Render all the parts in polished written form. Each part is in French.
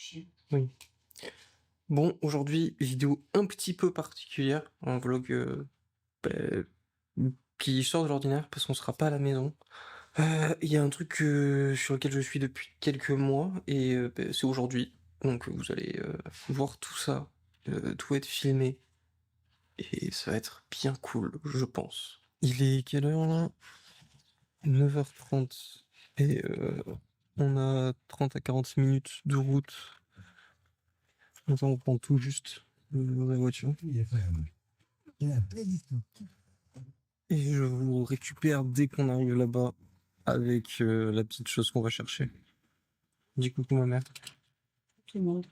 chien. Oui. Bon, aujourd'hui, vidéo un petit peu particulière, un vlog bah, qui sort de l'ordinaire parce qu'on sera pas à la maison. Il y a un truc sur lequel je suis depuis quelques mois et bah, c'est aujourd'hui. Donc vous allez voir tout ça, tout va être filmé et ça va être bien cool, je pense. Il est quelle heure là? 9h30 et on a 30 à 40 minutes de route. Enfin, on prend tout juste la voiture. Et je vous récupère dès qu'on arrive là-bas avec la petite chose qu'on va chercher. Dis coucou ma mère. Tout le monde.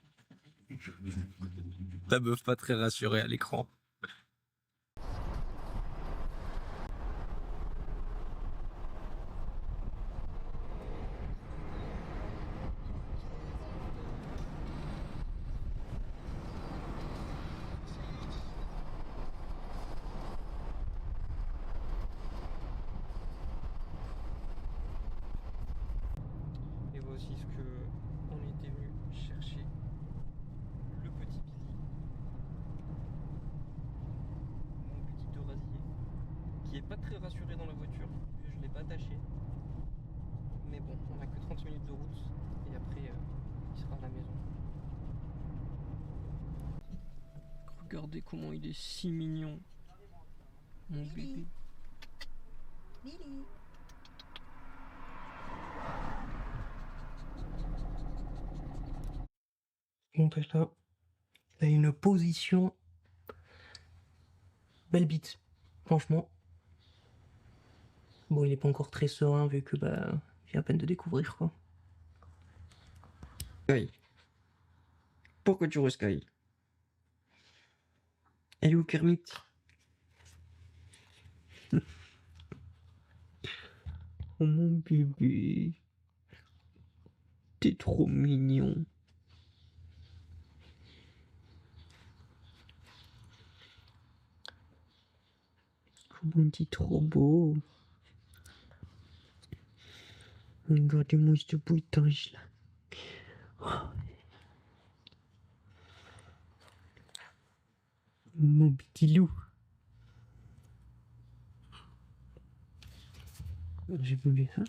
Ta meuf pas très rassurée à l'écran. Et voici ce que on était venu chercher. Le petit Billy. Mon petit Eurasier. Qui est pas très rassuré dans la voiture. Je l'ai pas attaché. Mais bon, on a que 30 minutes de route. Et après, il sera à la maison. Regardez comment il est si mignon. Mon bébé. Lily. Bon, ben là, il a une position. Belle bite, franchement. Bon, il est pas encore très serein vu que bah, il vient à peine de découvrir quoi. Sky. Pourquoi tu rescailles? Elle est où Kermit? Oh mon bébé. T'es trop mignon. Comment t'es trop beau. Regardez-moi ce bruitage là. Oh. Mon petit loup. J'ai voulu ça.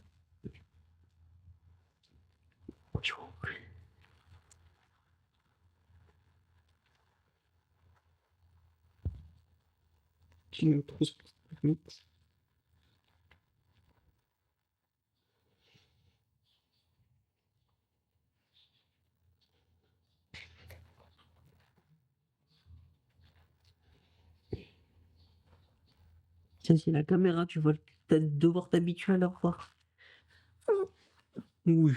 Tu me trouves vite. Tiens, c'est la caméra, tu vas devoir t'habituer à la voir. Oui.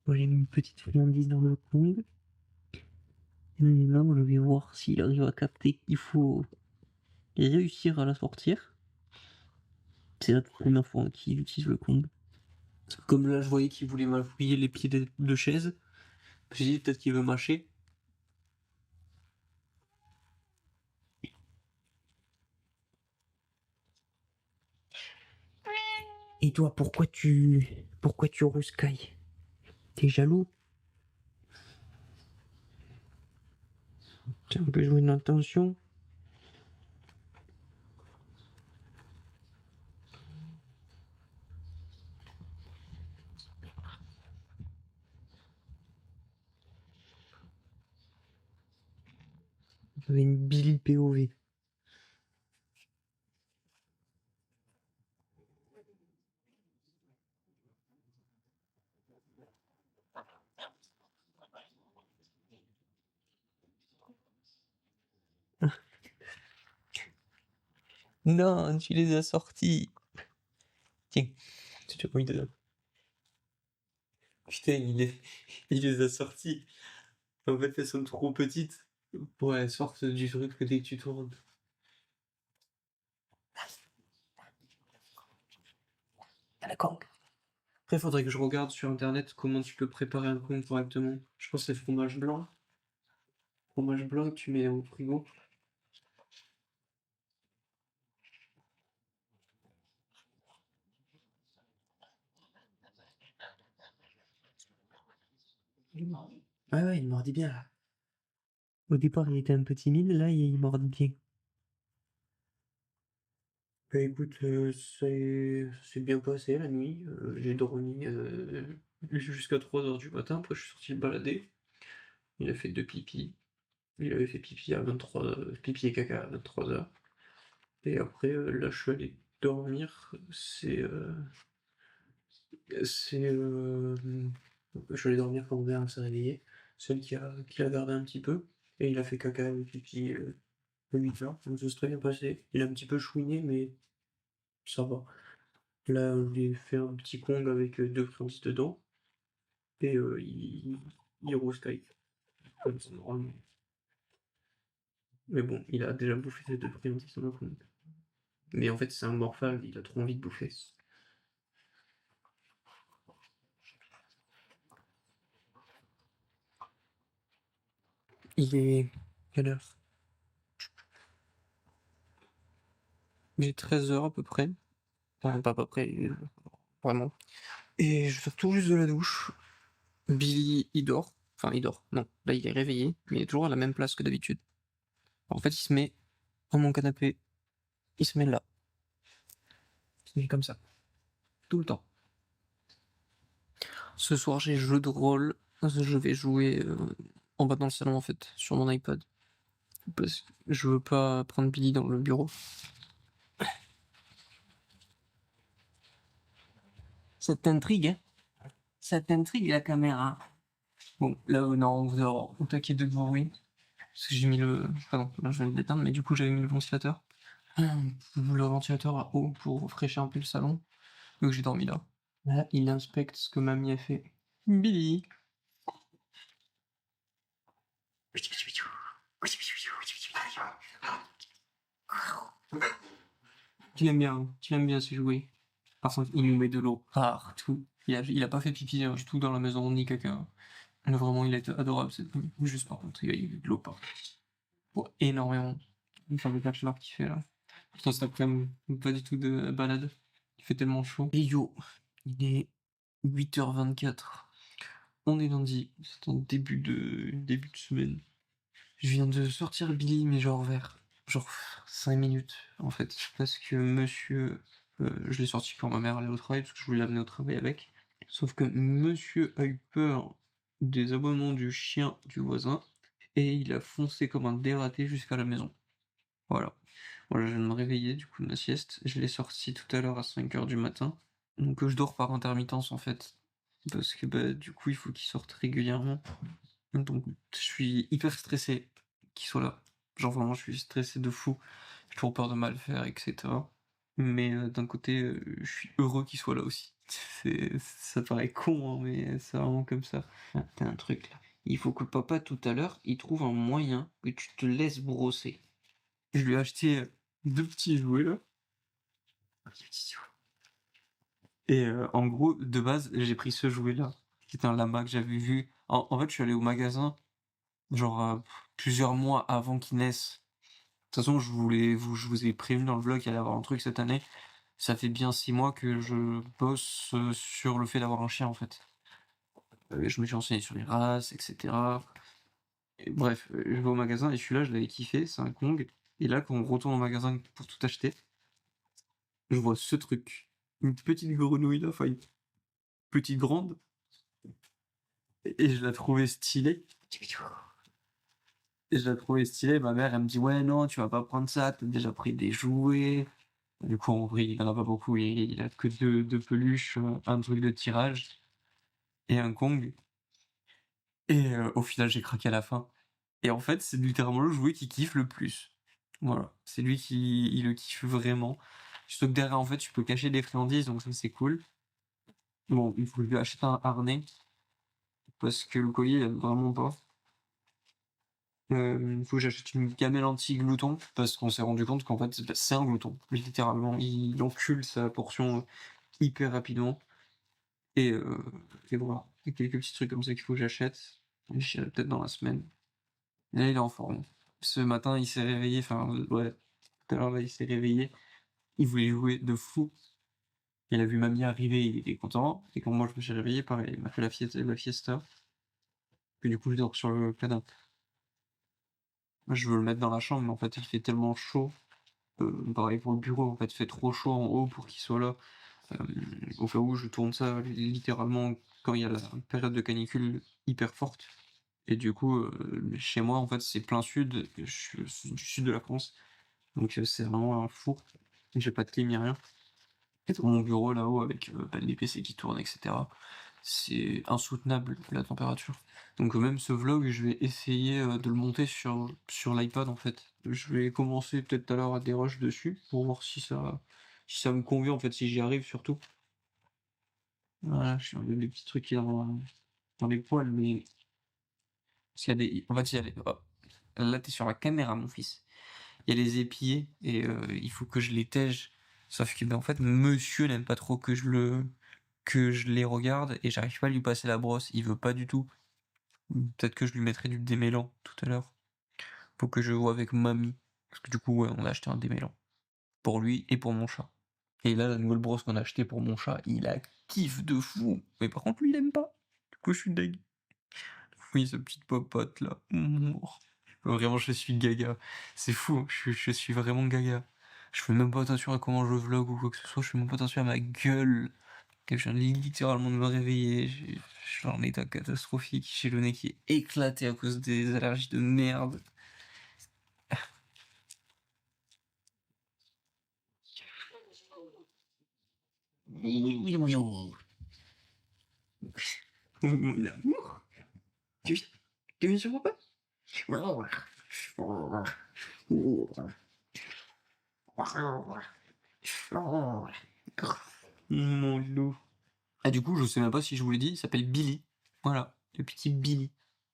Bon, j'ai mis une petite friandise dans le Kong. Et là, je vais voir s'il arrive à capter qu'il faut réussir à la sortir. C'est la première fois qu'il utilise le Kong. Comme là, je voyais qu'il voulait m'appuyer les pieds de chaise. J'ai dit peut-être qu'il veut mâcher. Et toi, pourquoi tu rouscailles? T'es jaloux? Tiens, on peut jouer une intention. J'avais une Billy POV. Non, tu les as sortis. Tiens. Putain, Putain, il les a sorties. En fait, elles sont trop petites pour elles sortent du truc que dès que tu tournes. D'accord. Après, faudrait que je regarde sur internet comment tu peux préparer un Kong correctement. Je pense que c'est fromage blanc. Fromage blanc que tu mets au frigo. Ouais, ouais, il mordit bien là. Au départ, il était un peu timide, là, il mordit bien. Bah écoute, c'est bien passé la nuit. J'ai dormi jusqu'à 3 heures du matin. Après, je suis sorti me balader. Il a fait deux pipis. Il avait fait pipi à 23 pipi et caca à 23 heures. Et après, là, je suis allé dormir. Je suis allé dormir quand mon mère s'est réveillée. Celle qui a gardé un petit peu. Et il a fait caca et pipi à 8 heures. Donc ça s'est très bien passé. Il a un petit peu chouiné, mais ça va. Là, je lui ai fait un petit Kong avec deux friandises dedans. Et il roustaille. Comme ça, normalement. Mais bon, il a déjà bouffé ses deux friandises dans le Kong. Mais en fait, c'est un morphal, il a trop envie de bouffer. Il est quelle heure? Il est 13 heures à peu près. Enfin, pas à peu près, vraiment. Et je sors tout juste de la douche. Billy, il dort. Enfin, il dort. Non, là, il est réveillé, mais il est toujours à la même place que d'habitude. En fait, il se met dans mon canapé. Il se met là. Il se met comme ça. Tout le temps. Ce soir, j'ai jeu de rôle. Je vais jouer en bas dans le salon, en fait, sur mon iPad. Parce que je veux pas prendre Billy dans le bureau. Ça t'intrigue, hein? Ça t'intrigue, la caméra. Bon, là, non, vous allez au taquet de bruit. Parce que j'ai mis le. Pardon, là, je viens de l'éteindre, mais du coup, j'avais mis le ventilateur. Le ventilateur à eau pour rafraîchir un peu le salon. Donc, j'ai dormi là. Là, il inspecte ce que mamie a fait. Billy! Tu l'aimes bien ce jouet. Par contre, il nous met de l'eau partout. Il a pas fait pipi du tout dans la maison, ni caca. Mais vraiment, il a été adorable cette nuit. Juste par contre, il y a eu de l'eau partout. Oh, énormément. Enfin, le chaleur qu'il fait là. Putain, cet après-midi, pas du tout de balade. Il fait tellement chaud. Et yo, il est 8h24. On est lundi. C'est un début de semaine. Je viens de sortir Billy, mais genre 5 minutes en fait. Parce que monsieur. Je l'ai sorti quand ma mère allait au travail, parce que je voulais l'amener au travail avec. Sauf que monsieur a eu peur des aboiements du chien du voisin. Et il a foncé comme un dératé jusqu'à la maison. Voilà. Voilà, je viens de me réveiller du coup de ma sieste. Je l'ai sorti tout à l'heure à 5 heures du matin. Donc je dors par intermittence en fait. Parce que bah, du coup il faut qu'il sorte régulièrement. Donc je suis hyper stressé qu'il soit là. Genre vraiment je suis stressé de fou. J'ai toujours peur de mal faire, etc. Mais d'un côté je suis heureux qu'il soit là aussi. Ça paraît con hein, mais c'est vraiment comme ça. Ah, t'as un truc là. Il faut que papa tout à l'heure il trouve un moyen que tu te laisses brosser. Je lui ai acheté deux petits jouets là. Et en gros, de base, j'ai pris ce jouet-là, qui est un lama que j'avais vu. En fait, je suis allé au magasin, genre plusieurs mois avant qu'il naisse. De toute façon, je vous ai prévenu dans le vlog qu'il allait y avoir un truc cette année. Ça fait bien 6 mois que je bosse sur le fait d'avoir un chien en fait. Je me suis renseigné sur les races, etc. Et bref, je vais au magasin et celui-là, je l'avais kiffé, c'est un Kong. Et là, quand on retourne au magasin pour tout acheter, je vois ce truc. Une petite grenouille là, enfin une petite grande. Et je la trouvais stylée. Et je la trouvais stylée. Ma mère, elle me dit, ouais, non, tu vas pas prendre ça, t'as déjà pris des jouets. Du coup, en vrai, il en a pas beaucoup. Il a que deux peluches, un truc de tirage et un Kong. Et au final, j'ai craqué à la fin. Et en fait, c'est littéralement le jouet qui kiffe le plus. Voilà. C'est lui qui il le kiffe vraiment. Surtout que derrière, en fait, tu peux cacher des friandises, donc ça, c'est cool. Bon, il faut que je lui achète un harnais parce que le collier il aime vraiment pas. Il faut que j'achète une gamelle anti-glouton parce qu'on s'est rendu compte qu'en fait c'est un glouton, littéralement. Il encule sa portion hyper rapidement. Et, euh, et voilà. Il y a quelques petits trucs comme ça qu'il faut que j'achète. Et j'irai peut-être dans la semaine. Et là il est en forme. Ce matin il s'est réveillé, enfin ouais, tout à l'heure là il s'est réveillé. Il voulait jouer de fou. Il a vu mamie arriver, il était content. Et quand moi je me suis réveillé, pareil, il m'a fait la fiesta. Et du coup je dors sur le canapé. Moi, je veux le mettre dans la chambre, mais en fait il fait tellement chaud. Pareil pour le bureau, en fait, il fait trop chaud en haut pour qu'il soit là. Euh, Au cas où je tourne ça littéralement quand il y a la période de canicule hyper forte. Et du coup, chez moi, en fait, c'est plein sud, je suis du sud de la France. Donc c'est vraiment un four. J'ai pas de clim ni rien. Et dans mon bureau là-haut avec les PC qui tournent, etc. C'est insoutenable la température. Donc même ce vlog, je vais essayer de le monter sur l'iPad en fait. Je vais commencer peut-être tout à l'heure à des rushs dessus pour voir si ça me convient en fait, si j'y arrive surtout. Voilà, je suis des petits trucs qui dans les poils, mais parce qu'il y a des. En fait, il y a des. Oh. Là, t'es sur la caméra, mon fils. Il y a les épillés et il faut que je les tège. Sauf que ben, en fait, monsieur n'aime pas trop que je les regarde et j'arrive pas à lui passer la brosse. Il veut pas du tout. Peut-être que je lui mettrai du démêlant tout à l'heure. Faut que je vois avec mamie. Parce que du coup, ouais, on a acheté un démêlant. Pour lui et pour mon chat. Et là, la nouvelle brosse qu'on a achetée pour mon chat, il a kiffe de fou. Mais par contre, lui, il aime pas. Du coup, je suis deg. Oui, ce petite popote là. Vraiment, je suis gaga. C'est fou, hein. Je suis vraiment gaga. Je fais même pas attention à comment je vlog ou quoi que ce soit. Je fais même pas attention à ma gueule. Que je viens littéralement de me réveiller. Je suis en état catastrophique. J'ai le nez qui est éclaté à cause des allergies de merde. Mon amour. Tu viens, tu viens sur mon pas? Mon loup. Ah, du coup, je sais même pas si je vous l'ai dit, il s'appelle Billy. Voilà, le petit Billy.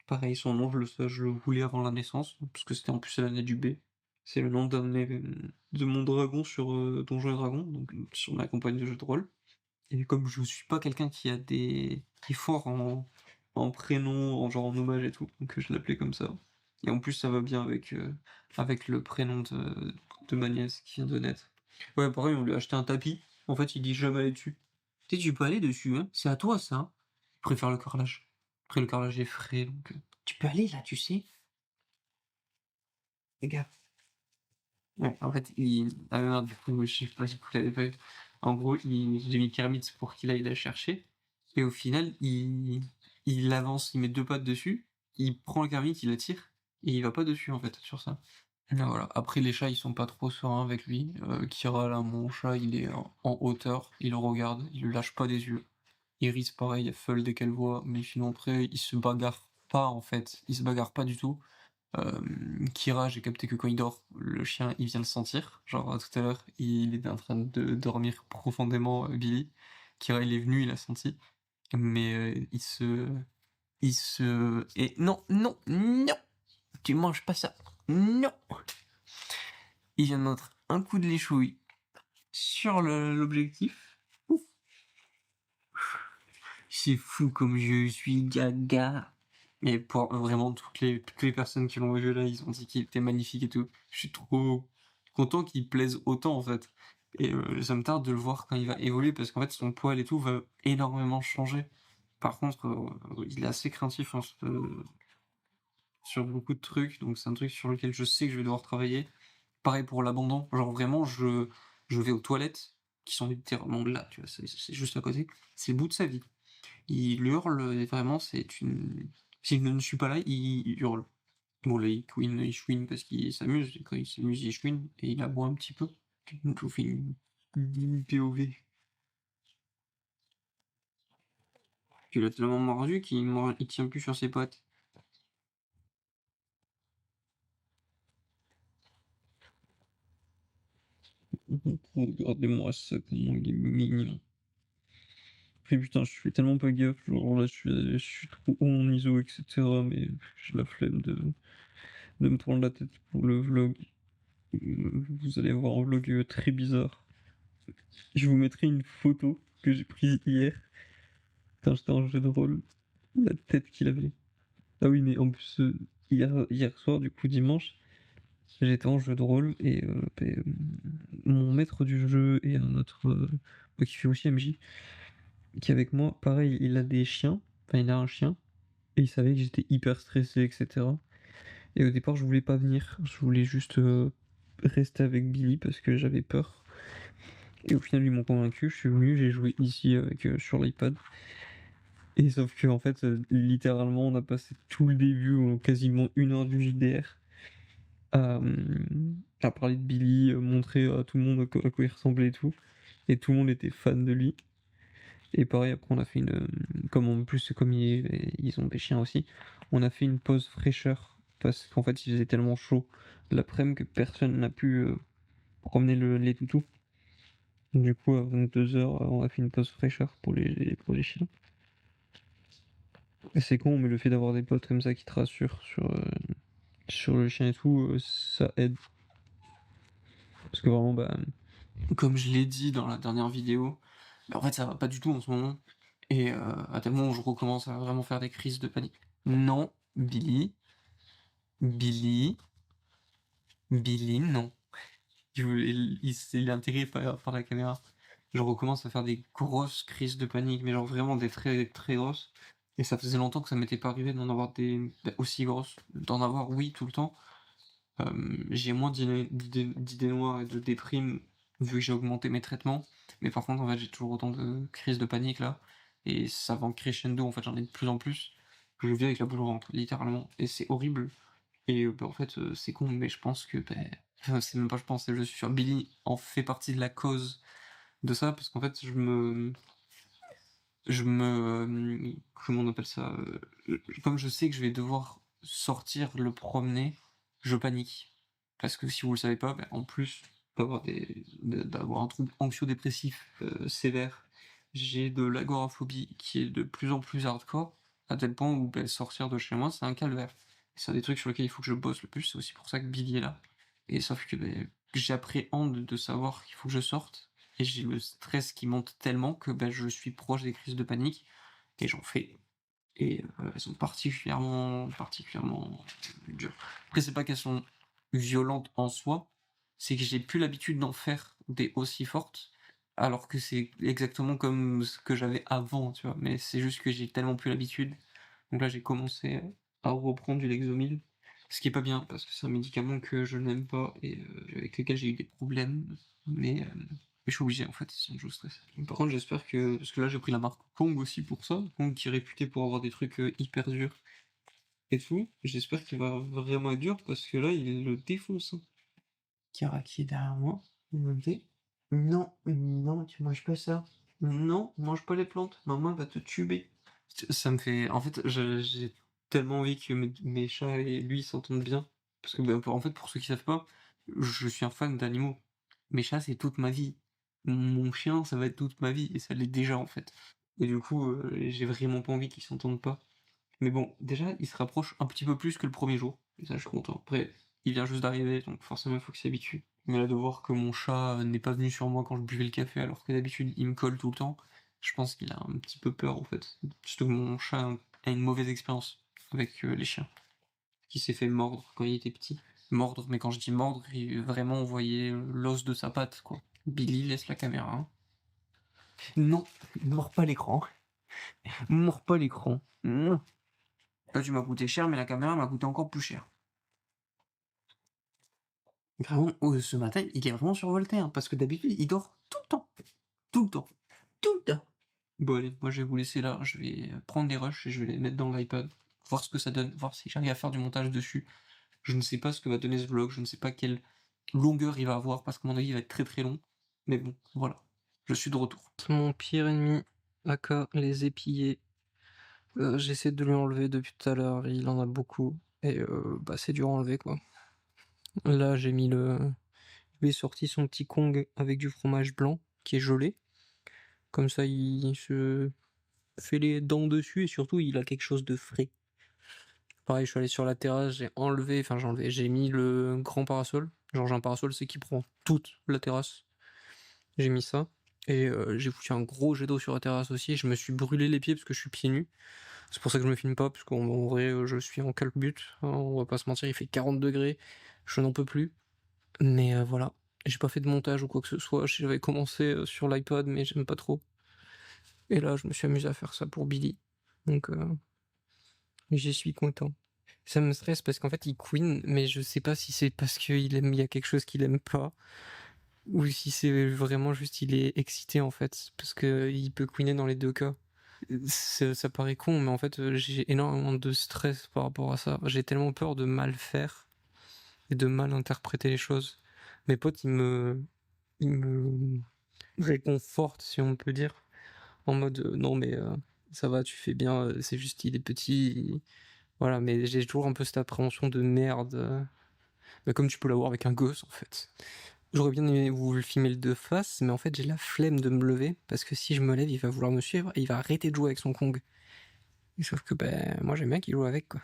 Pareil, son nom, je le voulais avant la naissance, parce que c'était en plus l'année du B. C'est le nom de mon dragon sur Donjons et Dragons, donc sur ma campagne de jeu de rôle. Et comme je suis pas quelqu'un qui est fort en prénom, en genre en hommage et tout, donc je l'appelais comme ça. Et en plus, ça va bien avec le prénom de ma nièce qui vient de naître. Ouais, pareil, on lui a acheté un tapis. En fait, il dit jamais aller dessus. Tu sais, tu peux aller dessus, hein. C'est à toi, ça, hein. Je préfère le carrelage. Après, le carrelage est frais, donc tu peux aller là, tu sais. Regarde. Ouais, en fait, ah merde, du coup, je sais pas si vous l'avez pas vu. En gros, j'ai mis Kermit pour qu'il aille la chercher. Et au final, il avance, il met deux pattes dessus, il prend le Kermit, il la tire, et il va pas dessus, en fait, sur ça. Et voilà. Après, les chats, ils sont pas trop sereins avec lui. Kira, là, mon chat, il est en hauteur, il le regarde, il le lâche pas des yeux. Iris, pareil, elle feule dès qu'elle voit, mais sinon après, il se bagarre pas, en fait. Il se bagarre pas du tout. Kira, j'ai capté que quand il dort, le chien, il vient le sentir. Genre, tout à l'heure, il était en train de dormir profondément, Billy. Kira, il est venu, il a senti. Mais Et non, non, non! Tu manges pas ça! Non! Il vient de mettre un coup de l'échouille sur l'objectif. C'est fou comme je suis gaga. Mais pour vraiment toutes les personnes qui l'ont vu là, ils ont dit qu'il était magnifique et tout. Je suis trop content qu'il plaise autant en fait. Et ça me tarde de le voir quand il va évoluer parce qu'en fait son poil et tout va énormément changer. Par contre, il est assez craintif hein, sur beaucoup de trucs, donc c'est un truc sur lequel je sais que je vais devoir travailler. Pareil pour l'abandon, genre vraiment je vais aux toilettes qui sont littéralement là, tu vois, c'est juste à côté. C'est le bout de sa vie. Il hurle, et vraiment, c'est une. Si je ne suis pas là, il hurle. Bon, là, il chouine parce qu'il s'amuse, et quand il s'amuse, il chouine, et il aboie un petit peu. Je vous fais une POV. Il a tellement mordu il tient plus sur ses pattes. Regardez-moi ça, comment il est mignon. Après putain, je fais tellement pas gaffe, genre là je suis trop haut en ISO et cetera, mais j'ai la flemme de me prendre la tête pour le vlog. Vous allez avoir un vlog, très bizarre. Je vous mettrai une photo que j'ai prise hier. Putain, j'étais en jeu de rôle. La tête qu'il avait. Ah oui, mais en plus, hier soir, du coup dimanche, j'étais en jeu de rôle et mon maître du jeu et un autre qui fait aussi MJ, qui est avec moi, pareil, il a des chiens, enfin il a un chien, et il savait que j'étais hyper stressé, etc. Et au départ, je voulais pas venir, je voulais juste rester avec Billy parce que j'avais peur. Et au final, ils m'ont convaincu, je suis venu, j'ai joué ici avec, sur l'iPad. Et sauf que en fait, littéralement, on a passé tout le début, quasiment 1 heure du JDR, à parler de Billy, montrer à tout le monde à quoi il ressemblait et tout. Et tout le monde était fan de lui. Et pareil, après, on a fait comme en plus, comme ils ont des chiens aussi, on a fait une pause fraîcheur. Parce qu'en fait, il faisait tellement chaud l'après-midi que personne n'a pu promener les toutous. Du coup, à 22 h, on a fait une pause fraîcheur pour les chiens. Et c'est con, mais le fait d'avoir des potes comme ça qui te rassurent sur le chien et tout, ça aide. Parce que vraiment, bah, Comme je l'ai dit dans la dernière vidéo, en fait ça va pas du tout en ce moment. Et à tel moment où je recommence à vraiment faire des crises de panique. Non, Billy, non. Il est intégré par la caméra. Je recommence à faire des grosses crises de panique, mais genre vraiment des très très grosses. Et ça faisait longtemps que ça m'était pas arrivé d'en avoir des aussi grosses. D'en avoir, oui, tout le temps. J'ai moins d'idées noires et de déprime vu que j'ai augmenté mes traitements. Mais par contre, en fait, j'ai toujours autant de crises de panique là. Et ça va en crescendo, en fait, j'en ai de plus en plus. Je vis avec la boule au ventre, littéralement. Et c'est horrible. Et en fait, c'est con, mais je pense que. Enfin, c'est même pas je pense, c'est je suis sûr. Billy en fait partie de la cause de ça, parce qu'en fait, comment on appelle ça, comme je sais que je vais devoir sortir le promener, je panique. Parce que si vous le savez pas, en plus d'avoir un trouble anxio-dépressif sévère, j'ai de l'agoraphobie qui est de plus en plus hardcore, à tel point où sortir de chez moi, c'est un calvaire. Et c'est un des trucs sur lesquels il faut que je bosse le plus, c'est aussi pour ça que Billy est là. Et sauf que j'appréhende de savoir qu'il faut que je sorte, et j'ai le stress qui monte tellement que je suis proche des crises de panique, et j'en fais. Et elles sont particulièrement dures. Après, c'est pas qu'elles sont violentes en soi, c'est que j'ai plus l'habitude d'en faire des aussi fortes, alors que c'est exactement comme ce que j'avais avant, tu vois. Mais c'est juste que j'ai tellement plus l'habitude. Donc là, j'ai commencé à reprendre du Lexomil, ce qui est pas bien, parce que c'est un médicament que je n'aime pas et avec lequel j'ai eu des problèmes. Mais je suis obligé en fait, sinon je stresse. Par contre, j'espère que. Parce que là, j'ai pris la marque Kong aussi pour ça. Kong qui est réputé pour avoir des trucs hyper durs et tout. J'espère qu'il va vraiment être dur parce que là, il le défonce, hein. Kara qui est derrière moi. Il me dit non, non, tu manges pas ça. Non, mange pas les plantes. Maman va te tuer. Ça me fait. En fait, j'ai tellement envie que mes chats et lui s'entendent bien. Parce que, en fait, pour ceux qui savent pas, je suis un fan d'animaux. Mes chats, c'est toute ma vie. Mon chien, ça va être toute ma vie. Et ça l'est déjà, en fait. Et du coup, j'ai vraiment pas envie qu'ils s'entendent pas. Mais bon, déjà, il se rapproche un petit peu plus que le premier jour. Et ça, je suis content. Après, il vient juste d'arriver, donc forcément, il faut qu'il s'habitue. Mais là, de voir que mon chat n'est pas venu sur moi quand je buvais le café, alors que d'habitude, il me colle tout le temps, je pense qu'il a un petit peu peur, en fait. Surtout que mon chat a une mauvaise expérience avec les chiens. Qui s'est fait mordre quand il était petit. Mordre, mais quand je dis mordre, vraiment, on voyait l'os de sa patte, quoi. Billy laisse la caméra, hein. Non, mords pas l'écran. Mords pas l'écran. Non. Là, tu m'as coûté cher, mais la caméra m'a coûté encore plus cher. Vraiment, ce matin, il est vraiment survolté, hein, parce que d'habitude, il dort tout le temps. Tout le temps. Tout le temps. Bon, allez, moi, je vais vous laisser là. Je vais prendre les rushs et je vais les mettre dans l'iPad. Voir ce que ça donne. Voir si j'arrive à faire du montage dessus. Je ne sais pas ce que va donner ce vlog. Je ne sais pas quelle longueur il va avoir, parce qu'à mon avis, il va être très très long. Mais bon, voilà. Je suis de retour. Mon pire ennemi, aka les épillés. J'essaie de lui enlever depuis tout à l'heure, il en a beaucoup, et c'est dur à enlever, quoi. Là, j'ai mis sorti son petit Kong avec du fromage blanc, qui est gelé, Comme ça, il se fait les dents dessus et surtout, il a quelque chose de frais. Pareil, je suis allé sur la terrasse, j'ai mis le grand parasol. Genre, j'ai un parasol, c'est qui prend toute la terrasse. J'ai mis ça. Et j'ai foutu un gros jet d'eau sur la terrasse aussi. Je me suis brûlé les pieds parce que je suis pieds nus. C'est pour ça que je me filme pas, parce qu'en vrai, je suis en calbut. Hein, on va pas se mentir, il fait 40 degrés. Je n'en peux plus. Mais voilà. J'ai pas fait de montage ou quoi que ce soit. J'avais commencé sur l'iPod, mais j'aime pas trop. Et là, je me suis amusé à faire ça pour Billy. Donc, j'y suis content. Ça me stresse parce qu'en fait, il queen, mais je sais pas si c'est parce qu'il aime, il y a quelque chose qu'il aime pas, ou si c'est vraiment juste il est excité en fait, parce que il peut queener dans les deux cas. Ça paraît con, mais en fait, j'ai énormément de stress par rapport à ça. J'ai tellement peur de mal faire et de mal interpréter les choses. Mes potes, ils me réconfortent, si on peut dire, en mode non mais ça va, tu fais bien, c'est juste il est petit, voilà. Mais j'ai toujours un peu cette appréhension de merde, mais comme tu peux l'avoir avec un gosse en fait. J'aurais bien aimé vous le filmer de face, mais en fait j'ai la flemme de me lever parce que si je me lève, il va vouloir me suivre et il va arrêter de jouer avec son Kong. Et sauf que ben moi j'aime bien qu'il joue avec quoi.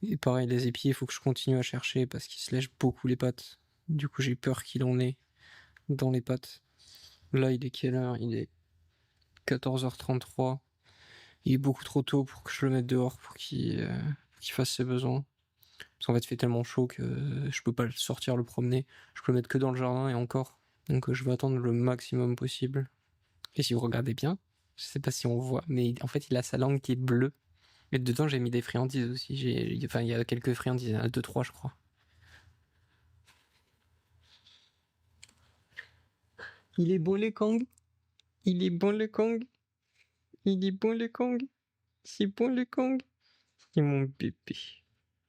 Et pareil, les épis, il faut que je continue à chercher parce qu'il se lèche beaucoup les pattes. Du coup, j'ai peur qu'il en ait dans les pattes. Là, il est quelle heure? Il est 14h33. Il est beaucoup trop tôt pour que je le mette dehors pour qu'il fasse ses besoins. Parce qu'en fait, il fait tellement chaud que je peux pas le sortir, le promener. Je peux le mettre que dans le jardin et encore. Donc, je vais attendre le maximum possible. Et si vous regardez bien, je sais pas si on voit, mais en fait, il a sa langue qui est bleue. Et dedans, j'ai mis des friandises aussi. Enfin, il y a quelques friandises, il y en a 2-3, je crois. Il est bon le Kong. Il est bon le Kong. Il est bon le Kong. C'est bon le Kong. C'est mon bébé.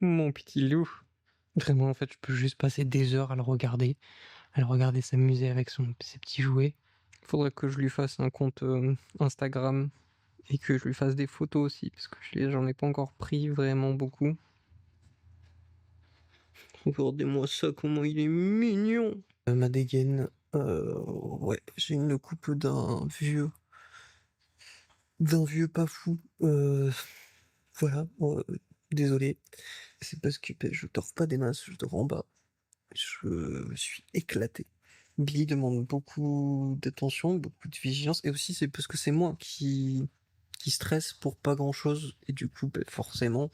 Mon petit loup. Vraiment, en fait, je peux juste passer des heures à le regarder s'amuser avec ses petits jouets. Faudrait que je lui fasse un compte Instagram et que je lui fasse des photos aussi, parce que j'en ai pas encore pris vraiment beaucoup. Regardez-moi ça, comment il est mignon. Ma dégaine, ouais, j'ai une coupe d'un vieux pas fou. Voilà, désolé. C'est parce que ben, je dors pas des masses, je dors en bas. Je suis éclaté. Billy demande beaucoup d'attention, beaucoup de vigilance, et aussi c'est parce que c'est moi qui stresse pour pas grand chose, et du coup, ben, forcément,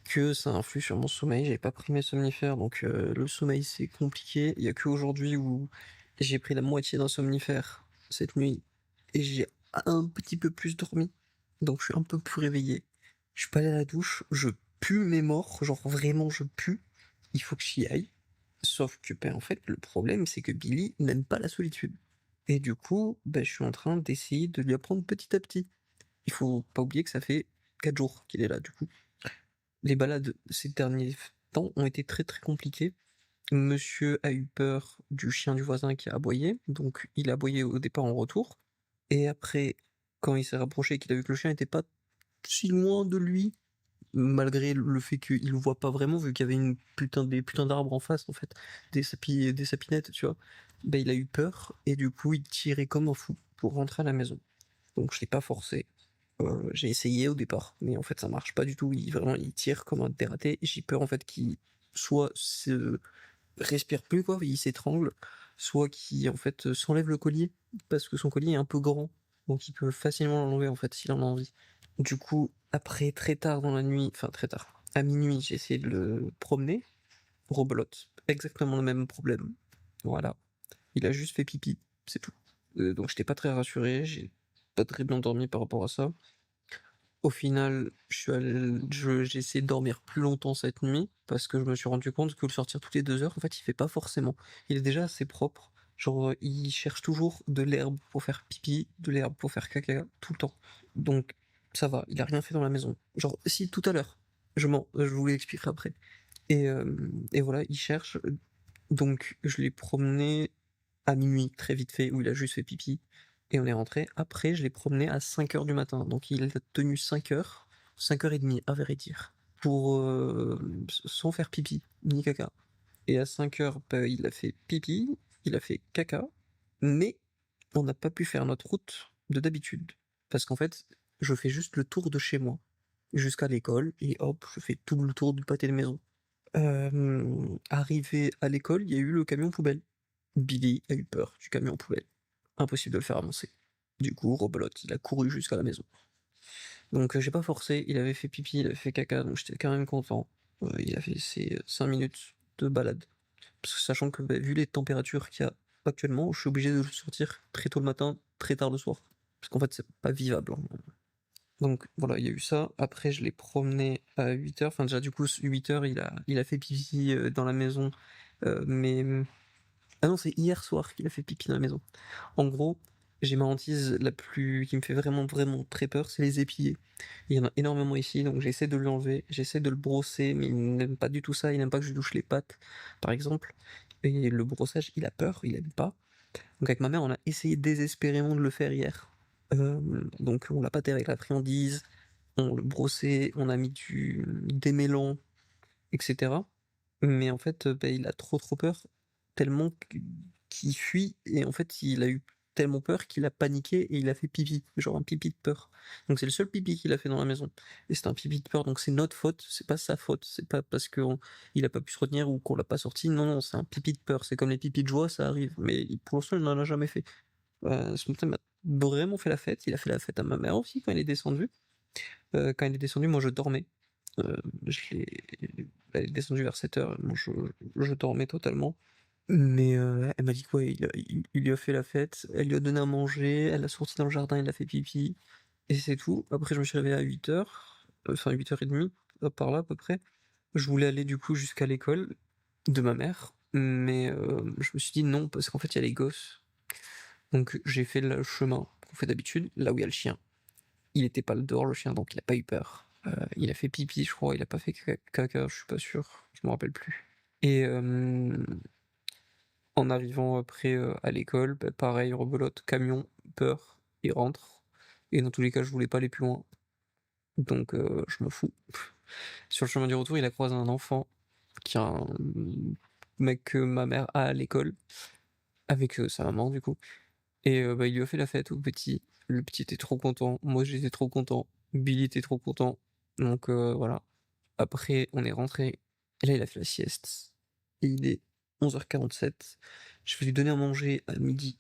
que ça influe sur mon sommeil. J'ai pas pris mes somnifères, donc le sommeil c'est compliqué. Il y a que aujourd'hui où j'ai pris la moitié d'un somnifère cette nuit, et j'ai un petit peu plus dormi, donc je suis un peu plus réveillé. Je suis pas allé à la douche, je pue mes morts, genre vraiment je pue, il faut que j'y aille. Sauf que, ben, en fait, le problème, c'est que Billy n'aime pas la solitude. Et du coup, ben, je suis en train d'essayer de lui apprendre petit à petit. Il faut pas oublier que ça fait 4 jours qu'il est là, du coup. Les balades ces derniers temps ont été très très compliquées. Monsieur a eu peur du chien du voisin qui a aboyé, donc il a aboyé au départ en retour. Et après, quand il s'est rapproché et qu'il a vu que le chien n'était pas si loin de lui, malgré le fait qu'il le voit pas vraiment, vu qu'il y avait des putains d'arbres en face, en fait, des sapinettes, tu vois, ben il a eu peur, et du coup, il tirait comme un fou pour rentrer à la maison. Donc, je l'ai pas forcé. J'ai essayé au départ, mais en fait, ça marche pas du tout. Vraiment, il tire comme un dératé, et j'ai peur, en fait, qu'il soit se respire plus, quoi, il s'étrangle, soit qu'il, en fait, s'enlève le collier, parce que son collier est un peu grand, donc il peut facilement l'enlever, en fait, s'il en a envie. Du coup, après, très tard dans la nuit, enfin très tard, à minuit, j'ai essayé de le promener. Rebelote, exactement le même problème. Voilà. Il a juste fait pipi, c'est tout. Donc j'étais pas très rassuré, j'ai pas très bien dormi par rapport à ça. Au final, j'ai essayé de dormir plus longtemps cette nuit, parce que je me suis rendu compte que le sortir toutes les 2 heures, en fait, il fait pas forcément. Il est déjà assez propre. Genre, il cherche toujours de l'herbe pour faire pipi, de l'herbe pour faire caca, tout le temps. Donc, ça va, il a rien fait dans la maison. Genre, si, tout à l'heure. Je mens, je vous l'expliquerai après. Et voilà, il cherche. Donc, je l'ai promené à minuit, très vite fait, où il a juste fait pipi. Et on est rentré. Après, je l'ai promené à 5h du matin. Donc, il a tenu 5h, 5h30, à vrai dire, pour, sans faire pipi, ni caca. Et à 5h, bah, il a fait pipi, il a fait caca, mais on n'a pas pu faire notre route de d'habitude. Parce qu'en fait, je fais juste le tour de chez moi, jusqu'à l'école, et hop, je fais tout le tour du pâté de maison. Arrivé à l'école, il y a eu le camion poubelle. Billy a eu peur du camion poubelle. Impossible de le faire avancer. Du coup, rebelote, il a couru jusqu'à la maison. Donc j'ai pas forcé, il avait fait pipi, il avait fait caca, donc j'étais quand même content. Il a fait ses 5 minutes de balade. Parce que sachant que vu les températures qu'il y a actuellement, je suis obligé de le sortir très tôt le matin, très tard le soir. Parce qu'en fait, c'est pas vivable, hein. Donc voilà, il y a eu ça. Après, je l'ai promené à 8h. Enfin, déjà, du coup, 8h, il a fait pipi dans la maison. Mais. Ah non, c'est hier soir qu'il a fait pipi dans la maison. En gros, j'ai ma hantise la plus. Qui me fait vraiment, vraiment très peur, c'est les épillés. Il y en a énormément ici, donc j'essaie de lui enlever, j'essaie de le brosser, mais il n'aime pas du tout ça. Il n'aime pas que je lui touche les pattes, par exemple. Et le brossage, il a peur, il aime pas. Donc avec ma mère, on a essayé désespérément de le faire hier. Donc on l'a pâté avec la friandise, on le brossait, on a mis du démêlant, etc. Mais en fait, il a trop peur, tellement qu'il fuit, et en fait, il a eu tellement peur qu'il a paniqué et il a fait pipi, genre un pipi de peur. Donc c'est le seul pipi qu'il a fait dans la maison. Et c'est un pipi de peur, donc c'est notre faute, c'est pas sa faute, c'est pas parce qu'il a pas pu se retenir ou qu'on l'a pas sorti, non, non, c'est un pipi de peur. C'est comme les pipis de joie, ça arrive, mais pour l'instant, il n'en a jamais fait. Ce matin, il m'a vraiment fait la fête, il a fait la fête à ma mère aussi quand il est descendu. Quand il est descendu, moi je dormais. Je l'ai Elle est descendue vers 7h, moi je dormais totalement. Mais elle m'a dit quoi, il lui a fait la fête, elle lui a donné à manger, elle l'a sorti dans le jardin, il a fait pipi, et c'est tout. Après je me suis réveillé à 8h, enfin 8h30, par là à peu près. Je voulais aller du coup jusqu'à l'école de ma mère, mais je me suis dit non, parce qu'en fait il y a les gosses. Donc j'ai fait le chemin qu'on fait d'habitude, là où il y a le chien. Il était pas dehors le chien, donc il a pas eu peur. Il a fait pipi, je crois, il a pas fait caca, je suis pas sûr, je me rappelle plus. Et en arrivant après à l'école, pareil, rebelote, camion, peur, il rentre. Et dans tous les cas, je voulais pas aller plus loin, donc je me fous. Sur le chemin du retour, il a croisé un enfant, qui est un mec que ma mère a à l'école, avec sa maman du coup. Et il lui a fait la fête au petit. Le petit était trop content, moi j'étais trop content, Billy était trop content. Donc voilà. Après, on est rentré. Et là, il a fait la sieste. Et il est 11h47. Je vais lui donner à manger à midi.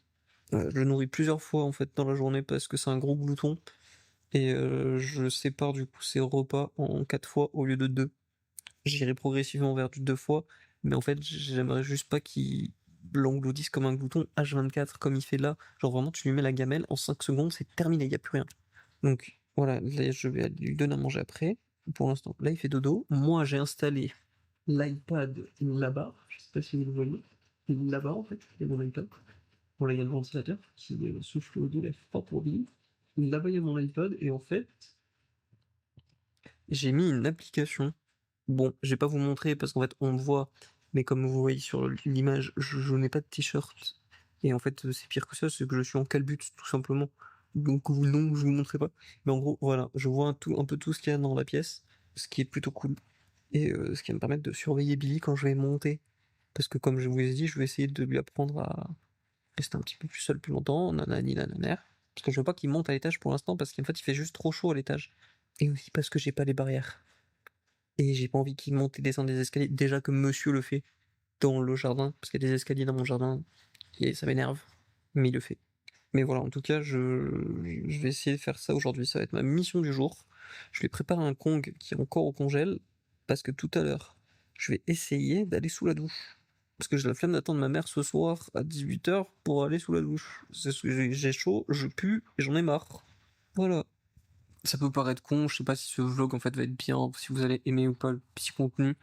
Je le nourris plusieurs fois en fait dans la journée parce que c'est un gros glouton. Et je sépare du coup ses repas en 4 fois au lieu de 2. J'irai progressivement vers du 2 fois. Mais en fait, j'aimerais juste pas qu'il l'engloutisse comme un glouton H24 comme il fait là. Genre vraiment, tu lui mets la gamelle, en 5 secondes, c'est terminé, il n'y a plus rien. Donc voilà, là, je vais lui donner à manger après. Pour l'instant, là, il fait dodo. Moi, j'ai installé l'iPad là-bas. Je sais pas si vous le voyez. Là-bas, en fait, il y a mon iPad. Bon, là, il y a le ventilateur qui souffle de l'air fort pour Billy. Là-bas, il y a mon iPad. Et en fait, j'ai mis une application. Bon, je vais pas vous montrer parce qu'en fait, on le voit. Mais comme vous voyez sur l'image, je n'ai pas de t-shirt. Et en fait, c'est pire que ça, c'est que je suis en calbut, tout simplement. Donc, non, je vous montrerai pas. Mais en gros, voilà, je vois un peu tout ce qu'il y a dans la pièce, ce qui est plutôt cool. Et ce qui va me permettre de surveiller Billy quand je vais monter. Parce que comme je vous ai dit, je vais essayer de lui apprendre à rester un petit peu plus seul plus longtemps, nanani nananer. Parce que je veux pas qu'il monte à l'étage pour l'instant, parce qu'en fait il fait juste trop chaud à l'étage. Et aussi parce que j'ai pas les barrières. Et j'ai pas envie qu'il monte et descende des escaliers, déjà que monsieur le fait dans le jardin, parce qu'il y a des escaliers dans mon jardin, et ça m'énerve. Mais il le fait. Mais voilà, en tout cas, je vais essayer de faire ça aujourd'hui, ça va être ma mission du jour. Je vais préparer un Kong qui est encore au congèle, parce que tout à l'heure, je vais essayer d'aller sous la douche. Parce que j'ai la flemme d'attendre ma mère ce soir à 18h pour aller sous la douche. C'est ce que j'ai chaud, je pue et j'en ai marre. Voilà. Ça peut paraître con, je sais pas si ce vlog en fait va être bien, si vous allez aimer ou pas le petit contenu,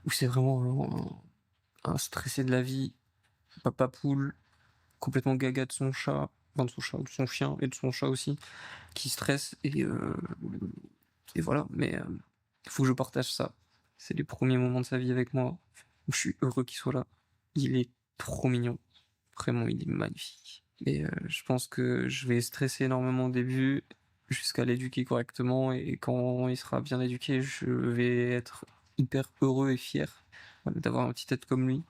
ou c'est vraiment un stressé de la vie, papa poule, complètement gaga de son chat, enfin de son chat, de son chien et de son chat aussi, qui stresse et voilà, mais il faut que je partage ça. C'est les premiers moments de sa vie avec moi, où je suis heureux qu'il soit là. Il est trop mignon, vraiment il est magnifique. Et je pense que je vais stresser énormément au début, jusqu'à l'éduquer correctement, et quand il sera bien éduqué, je vais être hyper heureux et fier voilà, d'avoir un petit être comme lui.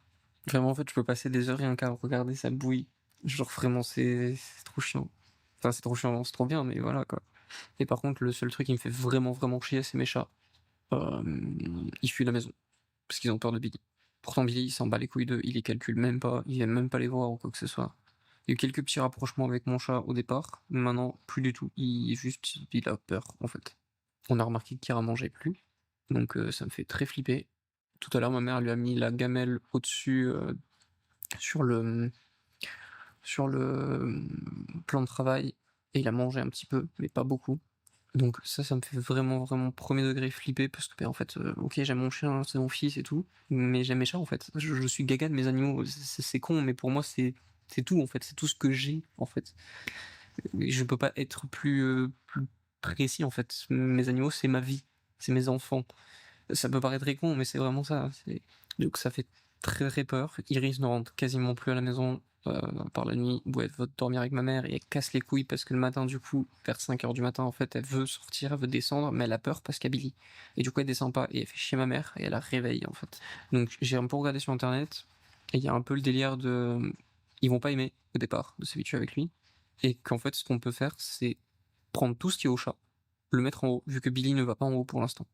Vraiment, en fait, je peux passer des heures rien qu'à regarder sa bouille. Genre, vraiment, c'est trop chiant. Enfin, c'est trop chiant, c'est trop bien, mais voilà, quoi. Et par contre, le seul truc qui me fait vraiment, vraiment chier, c'est mes chats. Ils fuient la maison, parce qu'ils ont peur de Billy. Pourtant, Billy, il s'en bat les couilles d'eux, il les calcule même pas, il aime même pas les voir ou quoi que ce soit. Il y a eu quelques petits rapprochements avec mon chat au départ, mais maintenant, plus du tout. Il a peur, en fait. On a remarqué qu'Kira mangeait plus, donc ça me fait très flipper. Tout à l'heure, ma mère lui a mis la gamelle au-dessus sur le plan de travail, et il a mangé un petit peu, mais pas beaucoup. Donc ça me fait vraiment, vraiment premier degré flipper, parce que, en fait, ok, j'aime mon chien, c'est mon fils et tout, mais j'aime mes chats, en fait. Je suis gaga de mes animaux, c'est con, mais pour moi, c'est tout, en fait, c'est tout ce que j'ai, en fait. Et je peux pas être plus précis, en fait. Mes animaux, c'est ma vie, c'est mes enfants. Ça peut paraître très con, mais c'est vraiment ça. Donc ça fait très très peur. Iris ne rentre quasiment plus à la maison par la nuit, où elle veut dormir avec ma mère, et elle casse les couilles parce que le matin, du coup, vers 5h du matin, en fait, elle veut sortir, elle veut descendre, mais elle a peur parce qu'elle Billy. Et du coup, elle descend pas, et elle fait chier ma mère, et elle la réveille, en fait. Donc j'ai un peu regardé sur internet, et il y a un peu le délire de... Ils vont pas aimer, au départ, de s'habituer avec lui, et qu'en fait, ce qu'on peut faire, c'est prendre tout ce qui est au chat, le mettre en haut, vu que Billy ne va pas en haut pour l'instant,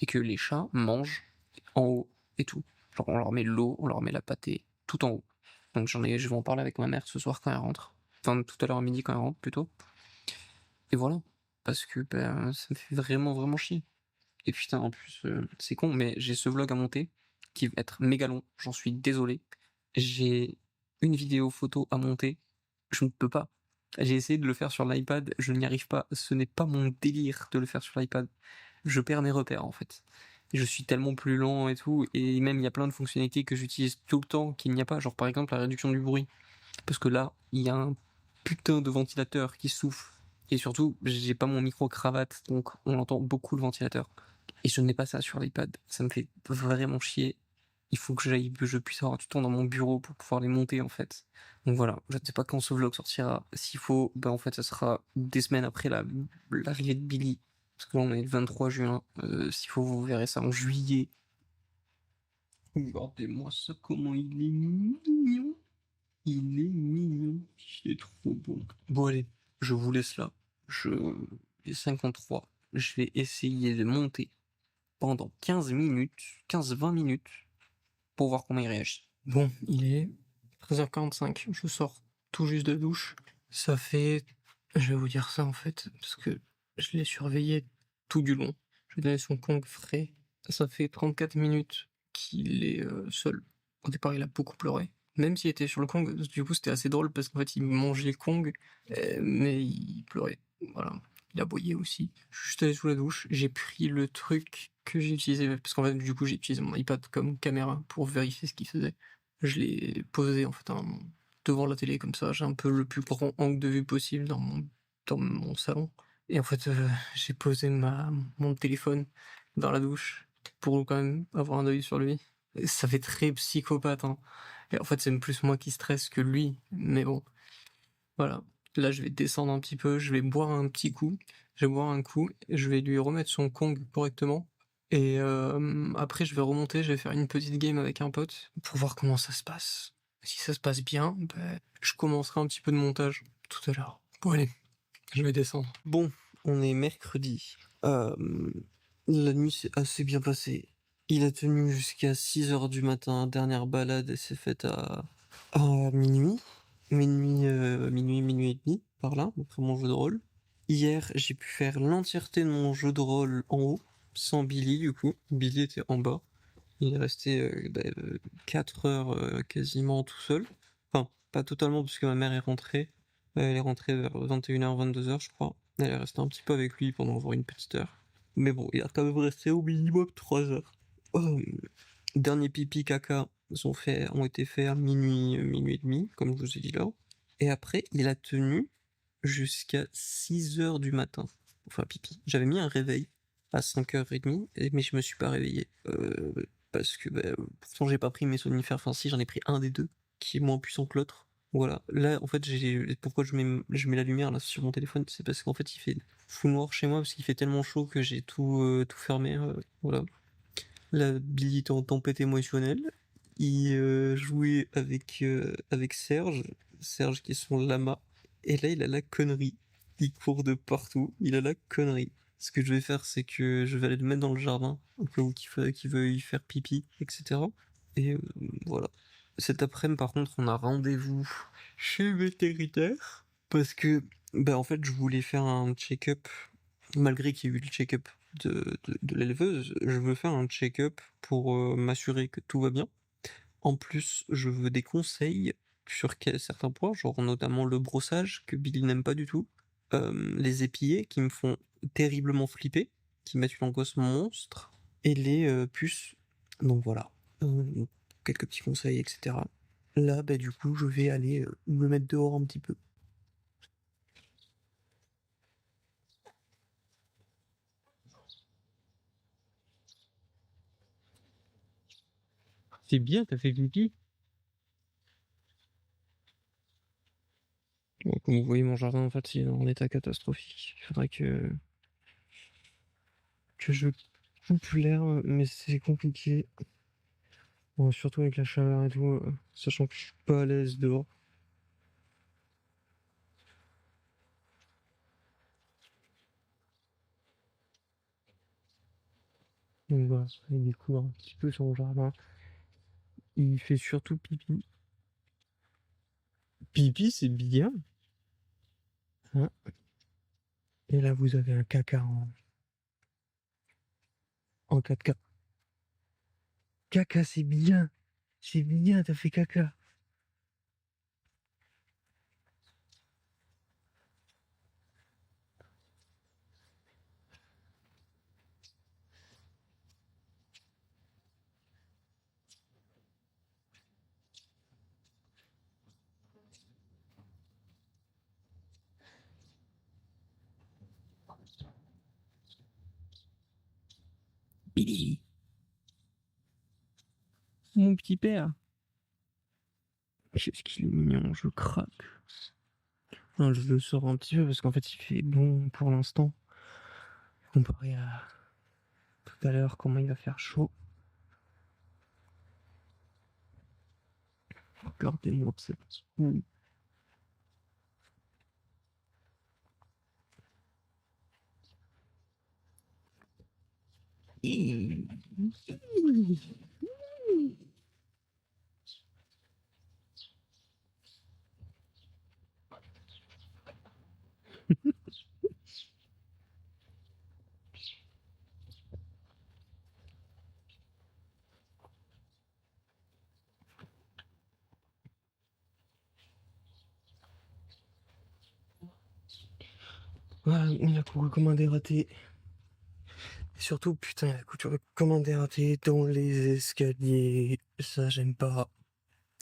et que les chats mangent en haut et tout. Genre on leur met l'eau, on leur met la pâtée, tout en haut. Donc je vais en parler avec ma mère ce soir quand elle rentre. Enfin tout à l'heure à midi quand elle rentre plutôt. Et voilà. Parce que ben, ça me fait vraiment vraiment chier. Et putain en plus c'est con mais j'ai ce vlog à monter qui va être méga long, j'en suis désolé. J'ai une vidéo photo à monter, je ne peux pas. J'ai essayé de le faire sur l'iPad, je n'y arrive pas, ce n'est pas mon délire de le faire sur l'iPad. Je perds mes repères en fait. Je suis tellement plus lent et tout, et même il y a plein de fonctionnalités que j'utilise tout le temps qu'il n'y a pas, genre par exemple la réduction du bruit. Parce que là, il y a un putain de ventilateur qui souffle. Et surtout, j'ai pas mon micro-cravate, donc on entend beaucoup le ventilateur. Et je n'ai pas ça sur l'iPad. Ça me fait vraiment chier. Il faut que je puisse avoir du temps dans mon bureau pour pouvoir les monter en fait. Donc voilà, je ne sais pas quand ce vlog sortira. S'il faut, ben en fait, ça sera des semaines après l'arrivée de Billy. Parce que là, on est le 23 juin. S'il faut, vous verrez ça en juillet. Regardez-moi ça, comment il est mignon. Il est mignon. C'est trop beau. Bon, allez, je vous laisse là. J'ai 53. Je vais essayer de monter pendant 15 minutes, 15-20 minutes, pour voir comment il réagit. Bon, il est 13h45. Je sors tout juste de douche. Ça fait... Je vais vous dire ça en fait, parce que je l'ai surveillé tout du long. Je lui ai donné son Kong frais. Ça fait 34 minutes qu'il est seul. Au départ, il a beaucoup pleuré. Même s'il était sur le Kong, du coup, c'était assez drôle parce qu'en fait, il mangeait le Kong, mais il pleurait. Voilà. Il aboyait aussi. Je suis juste allé sous la douche. J'ai pris le truc que j'ai utilisé, parce qu'en fait, du coup, j'ai utilisé mon iPad comme caméra pour vérifier ce qu'il faisait. Je l'ai posé en fait devant la télé comme ça. J'ai un peu le plus grand angle de vue possible dans mon salon. Et en fait, j'ai posé mon téléphone dans la douche pour quand même avoir un œil sur lui. Et ça fait très psychopathe, hein. Et en fait, c'est même plus moi qui stresse que lui. Mais bon, voilà. Là, je vais descendre un petit peu, je vais boire un petit coup. Je vais boire un coup, je vais lui remettre son Kong correctement. Et après, je vais remonter, je vais faire une petite game avec un pote pour voir comment ça se passe. Si ça se passe bien, ben, je commencerai un petit peu de montage tout à l'heure. Bon, allez, je vais descendre. Bon, on est mercredi. La nuit s'est assez bien passée. Il a tenu jusqu'à 6h du matin. Dernière balade, elle s'est faite à minuit. Minuit et demi, par là, après mon jeu de rôle. Hier, j'ai pu faire l'entièreté de mon jeu de rôle en haut, sans Billy du coup. Billy était en bas. Il est resté 4 heures quasiment tout seul. Enfin, pas totalement parce que ma mère est rentrée. Elle est rentrée vers 21h, 22h je crois. Elle est restée un petit peu avec lui pendant encore une petite heure. Mais bon, il a quand même resté au minimum 3 heures. Dernier pipi caca ont été faits à minuit, minuit et demi, comme je vous ai dit là. Et après, il a tenu jusqu'à 6h du matin. Enfin, pipi. J'avais mis un réveil à 5h30, mais je me suis pas réveillé. Parce que pourtant j'ai pas pris mes somnifères, enfin si j'en ai pris un des deux, qui est moins puissant que l'autre. Voilà, là en fait pourquoi je mets la lumière là sur mon téléphone, c'est parce qu'en fait il fait full noir chez moi, parce qu'il fait tellement chaud que j'ai tout fermé, voilà. La Billy était en tempête émotionnelle, il jouait avec Serge qui est son lama, Et là, il a la connerie. Il court de partout, il a la connerie. Ce que je vais faire, c'est que je vais aller le mettre dans le jardin, au cas où qu'il veuille faire pipi, etc. Et voilà. Cet après-midi, par contre, on a rendez-vous chez le vétérinaire. Parce que, en fait, je voulais faire un check-up, malgré qu'il y ait eu le check-up de l'éleveuse, je veux faire un check-up pour m'assurer que tout va bien. En plus, je veux des conseils sur certains points, genre notamment le brossage, que Billy n'aime pas du tout, les épillets, qui me font terriblement flipper, qui mettent une angoisse monstre, et les puces. Donc voilà, quelques petits conseils, etc. Là, du coup, je vais aller me mettre dehors un petit peu. C'est bien, t'as fait pipi. Bon, comme vous voyez, mon jardin, en fait, il est en état catastrophique. Il faudrait que je coupe l'herbe, mais c'est compliqué. Bon, surtout avec la chaleur et tout, sachant que je suis pas à l'aise dehors. Donc voilà, il découvre un petit peu son jardin. Il fait surtout pipi. Pipi, c'est bien. Hein. Et là, vous avez un caca en 4K. Caca, c'est bien. C'est bien, t'as fait caca. Billy. Mon petit père. Qu'est-ce qu'il est mignon, je craque. Non, je le sors un petit peu parce qu'en fait, il fait bon pour l'instant. Comparé à tout à l'heure, comment il va faire chaud. Regardez-moi cette poule. Voilà, il a couru comme un dératé. Et surtout, putain, il a couru comme un dératé dans les escaliers. Ça, j'aime pas.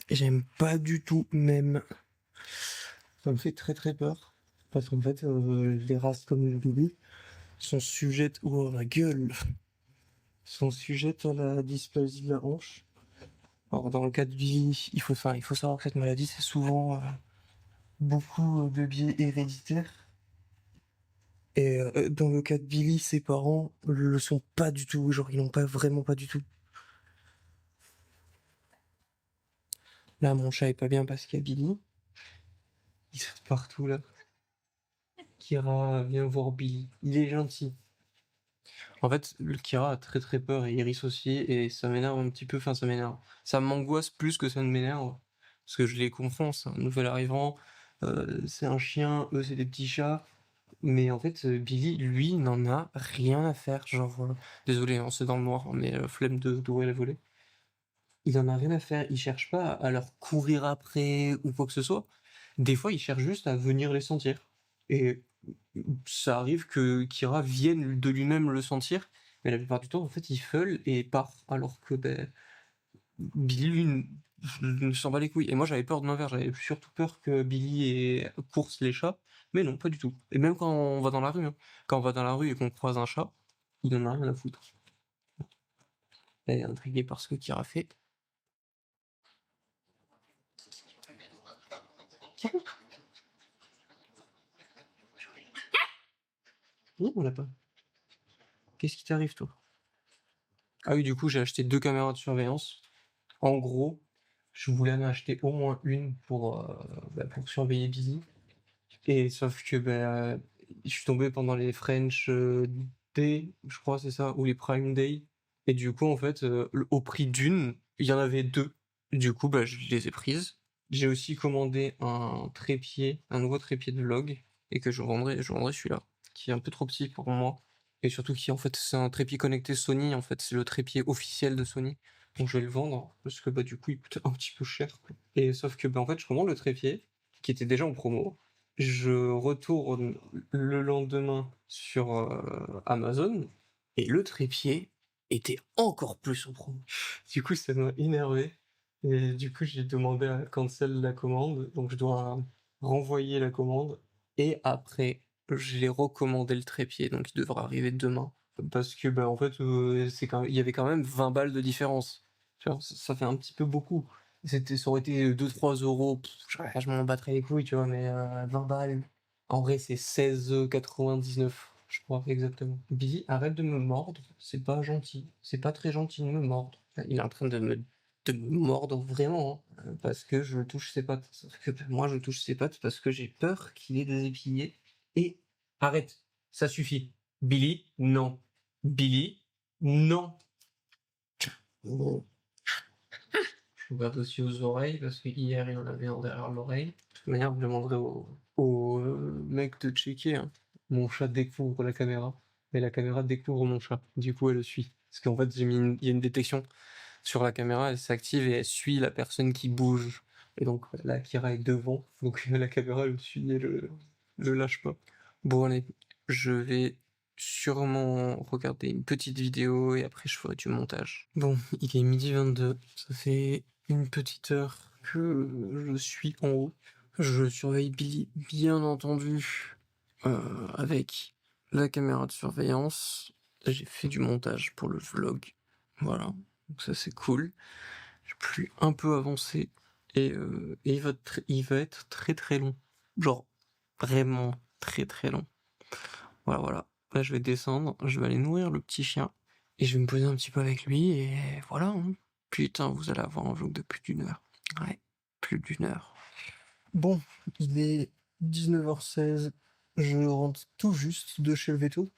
J'aime pas du tout, même. Ça me fait très très peur. Parce qu'en fait, les races comme le Billy sont sujettes. Oh la gueule! Sont sujettes à la dysplasie de la hanche. Alors, dans le cas de Billy, il faut savoir que cette maladie, c'est souvent beaucoup de biais héréditaires. Et dans le cas de Billy, ses parents le sont pas du tout, genre ils l'ont pas vraiment pas du tout. Là, mon chat est pas bien parce qu'il y a Billy. Il saute partout là. Kira vient voir Billy. Il est gentil. En fait, le Kira a très très peur et hérisse aussi et ça m'énerve un petit peu, enfin ça m'énerve. Ça m'angoisse plus que ça ne m'énerve. Parce que je les confonds, c'est un nouvel arrivant, c'est un chien, eux c'est des petits chats. Mais en fait, Billy, lui, n'en a rien à faire. Genre, désolé, hein, c'est dans le noir, mais flemme d'ouvrir les volets. Il en a rien à faire. Il cherche pas à leur courir après ou quoi que ce soit. Des fois, il cherche juste à venir les sentir. Et ça arrive que Kira vienne de lui-même le sentir, mais la plupart du temps, en fait, il feule et part. Alors que Billy, lui, ne s'en bat les couilles. Et moi, j'avais peur de l'inverse. J'avais surtout peur que Billy course les chats. Mais non, pas du tout. Et même quand on va dans la rue, hein. Quand on va dans la rue et qu'on croise un chat, il en a rien à foutre. Elle est intriguée par ce que Kira fait. Non, on l'a pas. Qu'est-ce qui t'arrive, toi? Ah oui, du coup, j'ai acheté 2 caméras de surveillance. En gros, je voulais en acheter au moins une pour surveiller Billy. Et sauf que je suis tombé pendant les French Day, je crois c'est ça, ou les Prime Day. Et du coup en fait au prix d'une, il y en avait deux. Du coup je les ai prises. J'ai aussi commandé un trépied, un nouveau trépied de vlog, et que je vendrai celui-là, qui est un peu trop petit pour moi. Et surtout qui en fait c'est un trépied connecté Sony, en fait c'est le trépied officiel de Sony. Donc je vais le vendre parce que du coup il coûte un petit peu cher, quoi. Et sauf que en fait je commande le trépied qui était déjà en promo. Je retourne le lendemain sur Amazon et le trépied était encore plus en promo. Du coup ça m'a énervé et du coup j'ai demandé à cancel la commande, donc je dois renvoyer la commande et après j'ai recommandé le trépied, donc il devra arriver demain. Parce que en fait il y avait quand même 20 balles de différence. Tu vois, ça fait un petit peu beaucoup. Ça aurait été 2-3 euros, je m'en battrais les couilles, tu vois, mais 20 balles. En vrai, c'est 16,99, je crois, exactement. Billy, arrête de me mordre, c'est pas gentil. C'est pas très gentil de me mordre. Il est en train de me mordre vraiment, hein, parce que je touche ses pattes. Sauf que moi, je touche ses pattes parce que j'ai peur qu'il ait des épinayers. Et arrête, ça suffit. Billy, non. Billy, non. Je regarde aussi aux oreilles parce que hier il en avait un derrière l'oreille. De toute manière, je demanderai au mec de checker, hein. Mon chat découvre la caméra, mais la caméra découvre mon chat. Du coup, elle le suit. Parce qu'en fait, il y a une détection sur la caméra, elle s'active et elle suit la personne qui bouge. Et donc là, Kira est devant, donc la caméra le suit et le lâche pas. Bon, allez, je vais sûrement regarder une petite vidéo et après je ferai du montage. Bon, il est 12h22, ça fait une petite heure que je suis en haut. Je surveille Billy, bien entendu, avec la caméra de surveillance. J'ai fait du montage pour le vlog, voilà, donc ça c'est cool. J'ai pu un peu avancer et il va être très très long, genre vraiment très très long. Voilà, voilà. Là, je vais descendre, je vais aller nourrir le petit chien et je vais me poser un petit peu avec lui et voilà, hein. Putain, vous allez avoir un vlog de plus d'1 heure. Ouais, plus d'1 heure. Bon, il est 19h16. Je rentre tout juste de chez le veto.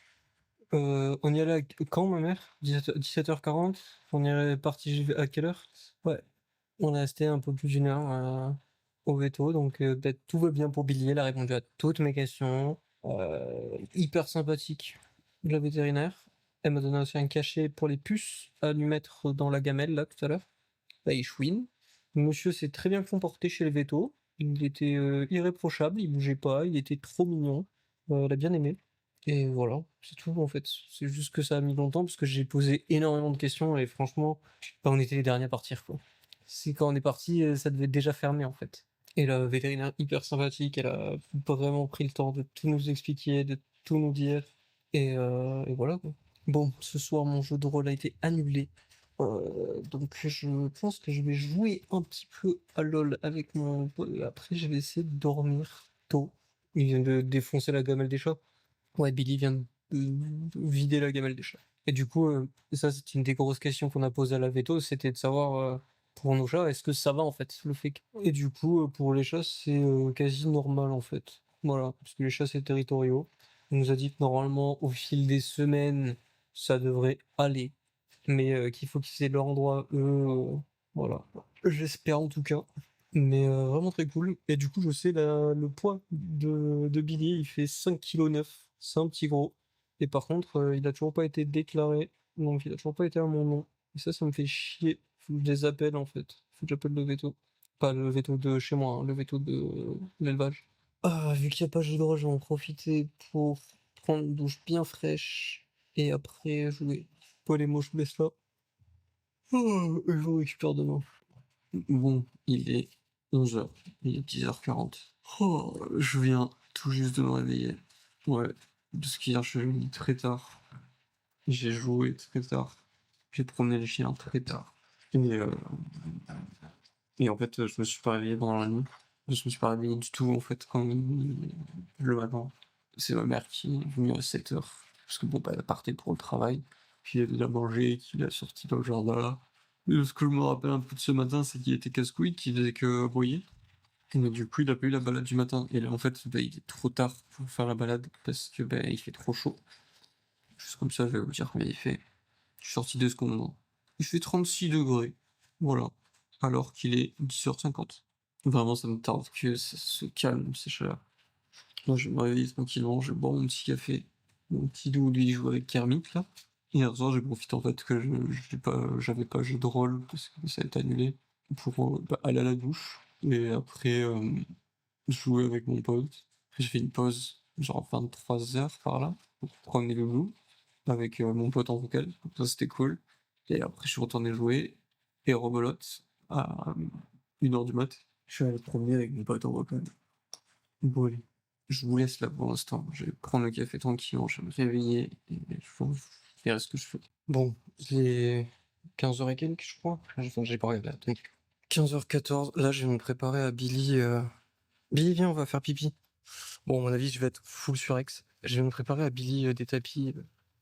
On y allait quand, ma mère? 17h40? On y est parti à quelle heure? Ouais, on est resté un peu plus d'1 heure au veto, donc peut-être tout va bien pour Billy. Elle a répondu à toutes mes questions. Hyper sympathique, la vétérinaire. Elle m'a donné aussi un cachet pour les puces à lui mettre dans la gamelle, là, tout à l'heure. Là, il chouine. Monsieur s'est très bien comporté chez le veto. Il était irréprochable, il bougeait pas, il était trop mignon. Elle a bien aimé. Et voilà, c'est tout en fait. C'est juste que ça a mis longtemps parce que j'ai posé énormément de questions et franchement, on était les derniers à partir, quoi. C'est quand on est parti, ça devait déjà fermer en fait. Et la vétérinaire hyper sympathique, elle a vraiment pris le temps de tout nous expliquer, de tout nous dire. Et voilà, quoi. Bon, ce soir, mon jeu de rôle a été annulé. Donc je pense que je vais jouer un petit peu à LoL avec mon pote. Après, je vais essayer de dormir tôt. Il vient de défoncer la gamelle des chats. Ouais, Billy vient de vider la gamelle des chats. Et du coup, ça c'est une des grosses questions qu'on a posées à la veto, c'était de savoir pour nos chats, est-ce que ça va en fait, le fait Et du coup, pour les chats, c'est quasi normal en fait. Voilà, parce que les chats c'est territoriaux. On nous a dit que normalement, au fil des semaines, ça devrait aller. Mais qu'il faut qu'ils aient leur endroit, eux, voilà. J'espère en tout cas. Mais vraiment très cool. Et du coup, je sais le poids de Billy, il fait 5,9 kg. C'est un petit gros. Et par contre, il a toujours pas été déclaré. Donc il a toujours pas été à mon nom. Et ça me fait chier. Faut que je les appelle en fait. Faut que j'appelle le veto. Pas le veto de chez moi, hein, le veto de l'élevage. Ah, vu qu'il n'y a pas de jeu de rôle, je vais en profiter pour prendre une douche bien fraîche. Et après jouer. Polémo, je vous laisse là. Oh, je vous récupère demain. Bon, il est 11h, il est 10h40. Oh, je viens tout juste de me réveiller. Ouais, parce qu'hier je suis venu très tard. J'ai joué très tard. J'ai promené les chiens très tard. Et en fait, je me suis pas réveillé pendant la nuit. Je me suis pas réveillé du tout en fait quand le matin. C'est ma mère qui est venue à 7h. Parce que bon, elle partait pour le travail. Puis elle a déjà mangé, qu'il a sorti dans le jardin. Et ce que je me rappelle un peu de ce matin, c'est qu'il était casse-couille, qu'il faisait que broyer. Mais du coup, il a pas eu la balade du matin. Et là, en fait, bah, il est trop tard pour faire la balade parce que bah, il fait trop chaud. Juste comme ça, je vais vous dire combien il fait. Je suis sorti 2 secondes. Il fait 36 degrés. Voilà. Alors qu'il est 10h50. Vraiment, ça me tarde que ça se calme, ces chaleurs. Moi, je vais me réveiller tranquillement, je vais boire mon petit café. Mon petit doux, lui, il joue avec Kermit, là. Et hier soir, j'ai profité, en fait, que j'avais pas jeu de rôle, parce que ça a été annulé, pour bah, aller à la douche. Et après, jouer avec mon pote. Après, j'ai fait une pause, genre 23h par là, pour promener le loup, avec mon pote en vocal. Ça, c'était cool. Et après, je suis retourné jouer, et rebelote, à 1h du mat. Je suis allé promener avec mon pote en vocal. Bon, allez. Je vous laisse là pour l'instant. Je vais prendre le café tranquillement, je vais me réveiller et je verrai ce que je fais. Bon, il est 15h et quelques, je crois. Enfin, j'ai pas regardé. Attends. 15h14, là je vais me préparer à Billy. Billy, viens, on va faire pipi. Bon, à mon avis, je vais être full surex. Je vais me préparer à Billy des tapis,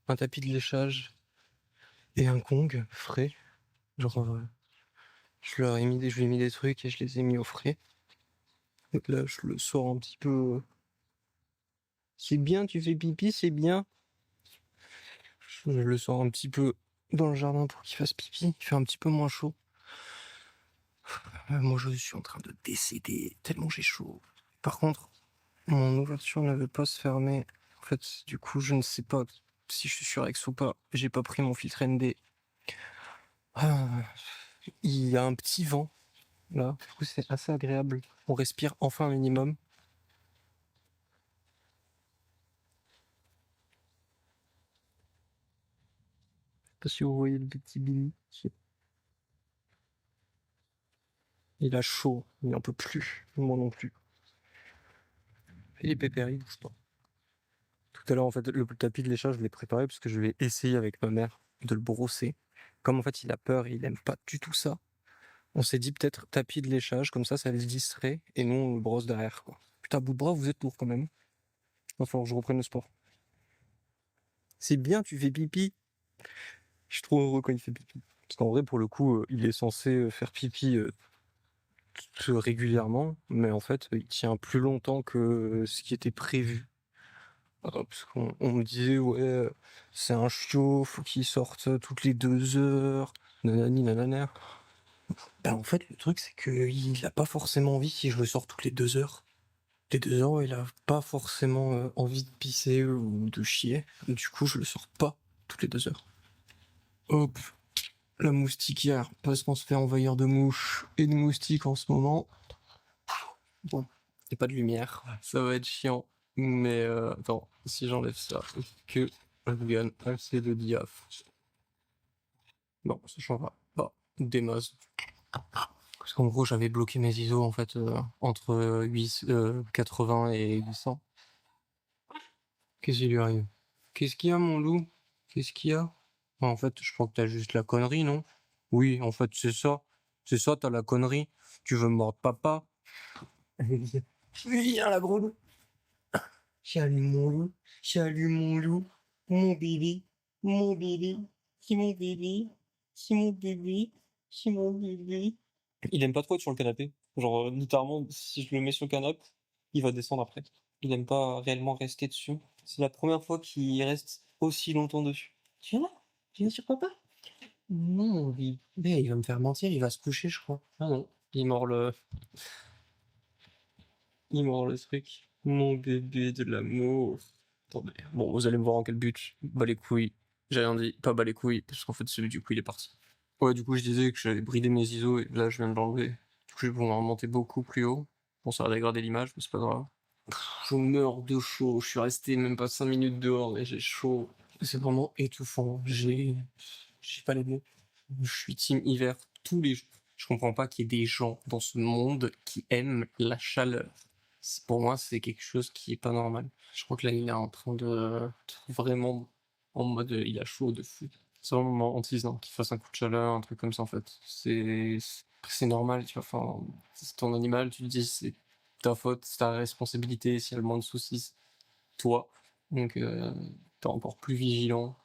un tapis de léchage et un Kong frais. Genre, je lui ai mis des trucs et je les ai mis au frais. Donc là, je le sors un petit peu. C'est bien, tu fais pipi, c'est bien. Je le sors un petit peu dans le jardin pour qu'il fasse pipi. Il fait un petit peu moins chaud. Moi, je suis en train de décéder tellement j'ai chaud. Par contre, mon ouverture ne veut pas se fermer. En fait, du coup, je ne sais pas si je suis surex ou pas. J'ai pas pris mon filtre ND. Ah, il y a un petit vent là. Du coup, c'est assez agréable. On respire enfin un minimum. Je sais pas si vous voyez le petit Billy. Il a chaud, il n'en peut plus. Moi non plus. Il est pépère, il bouge pas. Tout à l'heure, en fait, le tapis de léchage, je l'ai préparé parce que je vais essayer avec ma mère de le brosser. Comme en fait, il a peur et il aime pas du tout ça, on s'est dit peut-être tapis de léchage, comme ça le distrait et nous, on le brosse derrière, quoi. Putain, bout de bras, vous êtes lourd quand même. Il va falloir que je reprenne le sport. C'est bien, tu fais pipi. Je suis trop heureux quand il fait pipi. Parce qu'en vrai, pour le coup, il est censé faire pipi régulièrement, mais en fait, il tient plus longtemps que ce qui était prévu. Parce qu'on me disait, ouais, c'est un chiot, faut qu'il sorte toutes les 2 heures, nanani nanana. Ben, en fait, le truc, c'est qu'il a pas forcément envie si je le sors toutes les 2 heures. Les 2 heures, il a pas forcément envie de pisser ou de chier. Du coup, je le sors pas toutes les 2 heures. Hop, la moustiquaire, parce qu'on se fait envahir de mouches et de moustiques en ce moment. Bon, il n'y a pas de lumière, ça va être chiant. Mais attends, si j'enlève ça, que je gagne assez de diaph. Non, ça changera pas des masses. Parce qu'en gros, j'avais bloqué mes ISO en fait entre 80 et 800. Qu'est-ce qui lui arrive? Qu'est-ce qu'il y a, mon loup? Qu'est-ce qu'il y a? En fait, je crois que t'as juste la connerie, non? Oui, en fait, c'est ça. C'est ça, t'as la connerie. Tu veux mordre papa? Viens, la gros loup. Salut, mon loup. Salut, mon loup. Mon bébé. Mon bébé. C'est mon bébé. C'est mon bébé. C'est mon bébé. Il aime pas trop être sur le canapé. Genre, littéralement, si je le mets sur le canapé, il va descendre après. Il aime pas réellement rester dessus. C'est la première fois qu'il reste aussi longtemps dessus. Tu viens là? Tu viens sur papa? Non, il va me faire mentir, il va se coucher, je crois. Ah non, il mord le truc. Mon bébé de l'amour. Attendez. Bon, vous allez me voir en quel but. Bas les couilles. J'ai rien dit, pas bas les couilles, parce qu'en fait, celui du coup, il est parti. Ouais, du coup, je disais que j'avais bridé mes ISO et là, je viens de l'enlever. Du coup, je vais pouvoir remonter beaucoup plus haut. Bon, ça va dégrader l'image, mais c'est pas grave. Je meurs de chaud. Je suis resté même pas 5 minutes dehors et j'ai chaud. C'est vraiment étouffant. J'ai pas les mots. Je suis team hiver tous les jours. Je comprends pas qu'il y ait des gens dans ce monde qui aiment la chaleur. Pour moi, c'est quelque chose qui est pas normal. Je crois que là, il est en train de vraiment en mode il a chaud de fou. C'est vraiment antisant qu'il fasse un coup de chaleur, un truc comme ça en fait. C'est normal, tu vois. Enfin, c'est ton animal, tu te dis c'est ta faute, c'est ta responsabilité. S'il y a le moins de soucis, c'est toi. Donc, t'es encore plus vigilant.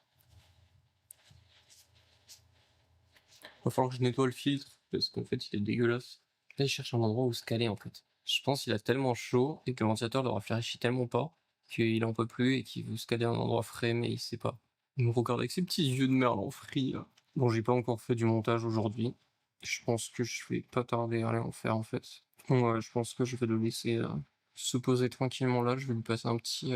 Va falloir que je nettoie le filtre parce qu'en fait, il est dégueulasse. Là, je cherche un endroit où se caler en fait. Je pense qu'il a tellement chaud et que le ventilateur le rafraîchit tellement pas qu'il en peut plus et qu'il veut se caler à un endroit frais, mais il sait pas. Il me regarde avec ses petits yeux de merlan frit là. Bon, j'ai pas encore fait du montage aujourd'hui. Je pense que je vais pas tarder à aller en faire en fait. Ouais, je pense que je vais le laisser se poser tranquillement là. Je vais lui passer un petit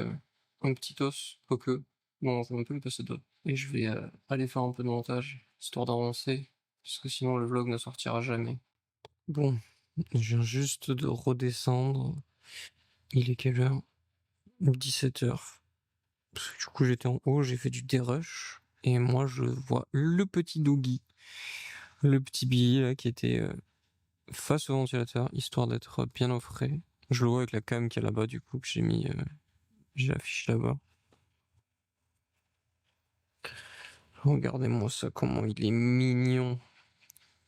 os, quoique. Bon, je vais un peu lui passer d'autres. Et je vais aller faire un peu de montage, histoire d'avancer, parce que sinon le vlog ne sortira jamais. Bon, je viens juste de redescendre. Il est quelle heure? 17h. Du coup, j'étais en haut, j'ai fait du dérush. Et moi, je vois le petit Doggy, le petit Billy là, qui était face au ventilateur, histoire d'être bien au frais. Je le vois avec la cam qui est là-bas, du coup, que j'ai affiché là-bas. Regardez-moi ça, comment il est mignon.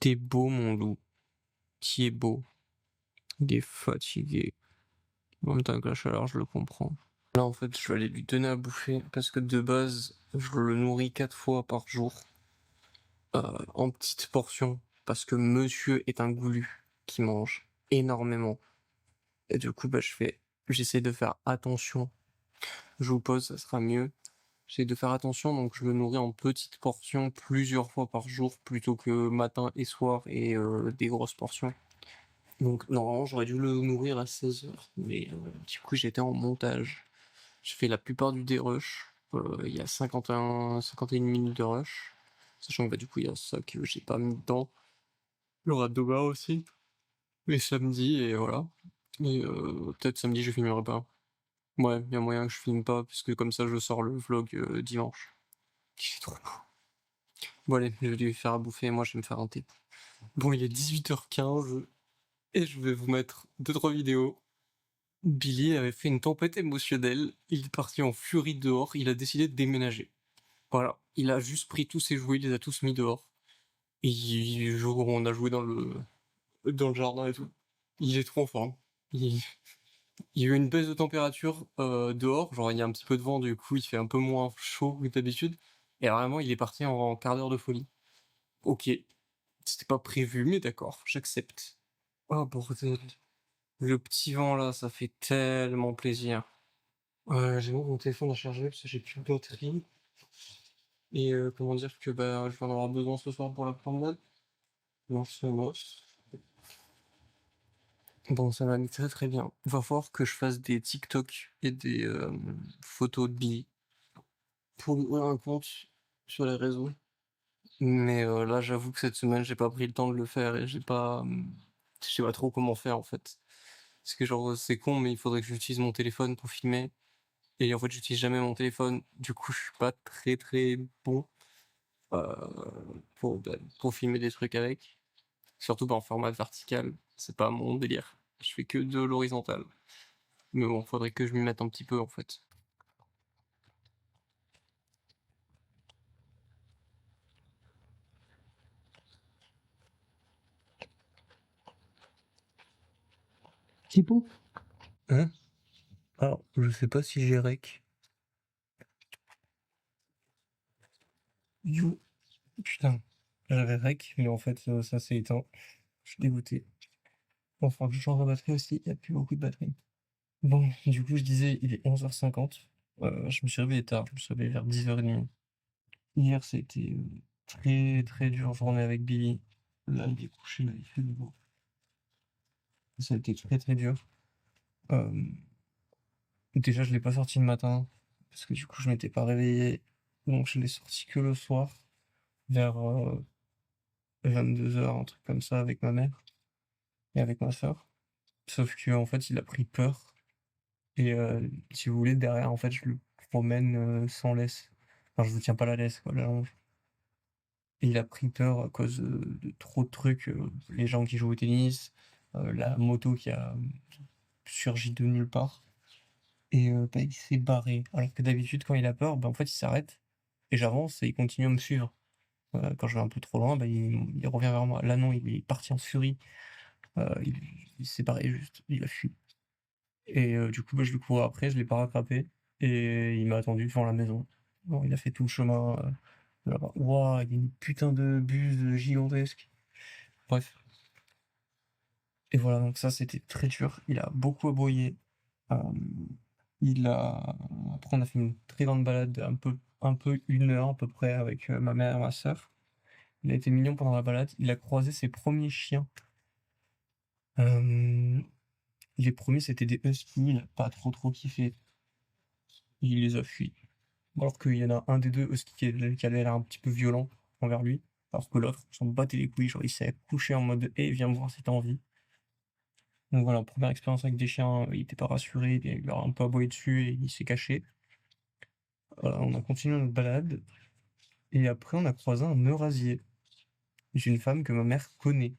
T'es beau, mon loup. Qui est beau. Il est fatigué. En même temps, que la chaleur, je le comprends. Là, en fait, je vais aller lui donner à bouffer parce que de base, je le nourris 4 fois par jour en petites portions parce que monsieur est un goulu qui mange énormément. Et du coup, bah, j'essaie de faire attention. Je vous pose, ça sera mieux. J'essaie de faire attention, donc je le nourris en petites portions plusieurs fois par jour plutôt que matin et soir et des grosses portions. Donc, normalement, j'aurais dû le nourrir à 16h, mais du coup, j'étais en montage. Je fais la plupart du dérush. Il y a 51 minutes de rush. Sachant que bah, du coup, il y a ça que j'ai pas mis dedans. Le Radoba aussi. Et samedi, et voilà. Et peut-être samedi, je filmerai pas. Ouais, il y a moyen que je filme pas, puisque comme ça, je sors le vlog dimanche. C'est trop beau. Bon, allez, je vais lui faire à bouffer et moi, je vais me faire un thé. Bon, il est 18h15 et je vais vous mettre 2-3 vidéos. Billy avait fait une tempête émotionnelle. Il est parti en furie dehors. Il a décidé de déménager. Voilà, il a juste pris tous ses jouets, il les a tous mis dehors. Et on a joué dans le jardin et tout. Il est trop en forme. Il y a eu une baisse de température dehors, genre il y a un petit peu de vent, du coup il fait un peu moins chaud que d'habitude. Et vraiment, il est parti en quart d'heure de folie. Ok, c'était pas prévu, mais d'accord, j'accepte. Oh bordel. Le petit vent là, ça fait tellement plaisir. J'ai mis mon téléphone à charger parce que j'ai plus de batterie. Et comment dire que bah, je vais en avoir besoin ce soir pour la promenade. Non, c'est moche. Bon, ça va aller très très bien. Il va falloir que je fasse des TikTok et des photos de Billy pour ouvrir un compte sur les réseaux. Mais là, j'avoue que cette semaine, j'ai pas pris le temps de le faire et je sais pas trop comment faire en fait. Parce que genre, c'est con, mais il faudrait que j'utilise mon téléphone pour filmer. Et en fait, j'utilise jamais mon téléphone. Du coup, je suis pas très très bon euh, pour filmer des trucs avec. Surtout pas en format vertical. C'est pas mon délire. Je fais que de l'horizontal. Mais bon, faudrait que je m'y mette un petit peu en fait. C'est bon. Hein? Alors, je sais pas si j'ai rec. You. Putain. J'avais rec, mais en fait, ça s'est éteint. Je suis dégoûté. Bon, faudra que je change la batterie aussi. Il y a plus beaucoup de batterie. Bon, du coup, je disais, il est 11h50. Je me suis réveillé tard. Je me suis réveillé vers 10h30. Hier, c'était très très dure journée avec Billy. Là, il est couché, là, il fait beau. Ça a été très très dur. Euh, Déjà, je l'ai pas sorti le matin, parce que du coup, je m'étais pas réveillé. Donc, je l'ai sorti que le soir, vers 22h, un truc comme ça, avec ma mère et avec ma soeur. Sauf que en fait, il a pris peur. Et si vous voulez, derrière, en fait, je le promène sans laisse. Enfin, je ne tiens pas la laisse, quoi, la longe. Et il a pris peur à cause de trop de trucs. Les gens qui jouent au tennis, la moto qui a surgi de nulle part. Et bah, il s'est barré. Alors que d'habitude, quand il a peur, bah, en fait, il s'arrête. Et j'avance et il continue à me suivre. Quand je vais un peu trop loin, bah, il revient vers moi. Là, non, il est parti en furie. Il, il s'est barré juste. Il a fui. Et du coup, bah, je lui cours après, je l'ai pas rattrapé. Et il m'a attendu devant la maison. Bon, il a fait tout le chemin de là-bas. Ouah, il y a une putain de buse gigantesque. Bref. Et voilà, donc ça c'était très dur. Il a beaucoup aboyé. Euh, Après on a fait une très grande balade, un peu 1 heure à peu près avec ma mère et ma sœur. Il a été mignon pendant la balade. Il a croisé ses premiers chiens. Euh, les premiers c'était des huskies. Il a pas trop kiffé. Il les a fuis. Alors qu'il y en a un des deux huskies qui avait l'air un petit peu violent envers lui. Alors que l'autre s'en battait les couilles. Genre il s'est couché en mode hey, viens me voir si t'as envie. Donc voilà, première expérience avec des chiens, il était pas rassuré, il leur a un peu aboyé dessus et il s'est caché. Voilà, on a continué notre balade et après on a croisé un eurasier d'une femme que ma mère connaît.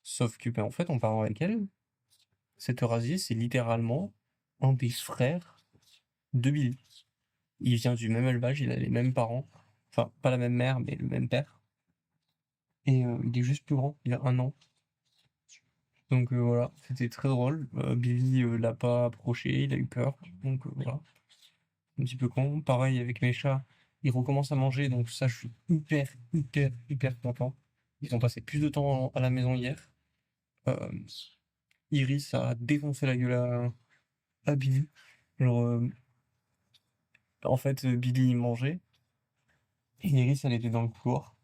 Sauf que, ben, en fait, en parlant avec elle, cet eurasier, c'est littéralement un des frères de Billy. Il vient du même élevage, il a les mêmes parents. Enfin, pas la même mère, mais le même père. Et il est juste plus grand, il a 1 an. Donc voilà, c'était très drôle. Billy l'a pas approché, il a eu peur. Donc voilà. Un petit peu con. Pareil avec mes chats, ils recommencent à manger, donc ça, je suis hyper content. Ils ont passé plus de temps à la maison hier. Euh, Iris a défoncé la gueule à Billy. Genre, en fait, Billy il mangeait, et Iris, elle était dans le couloir.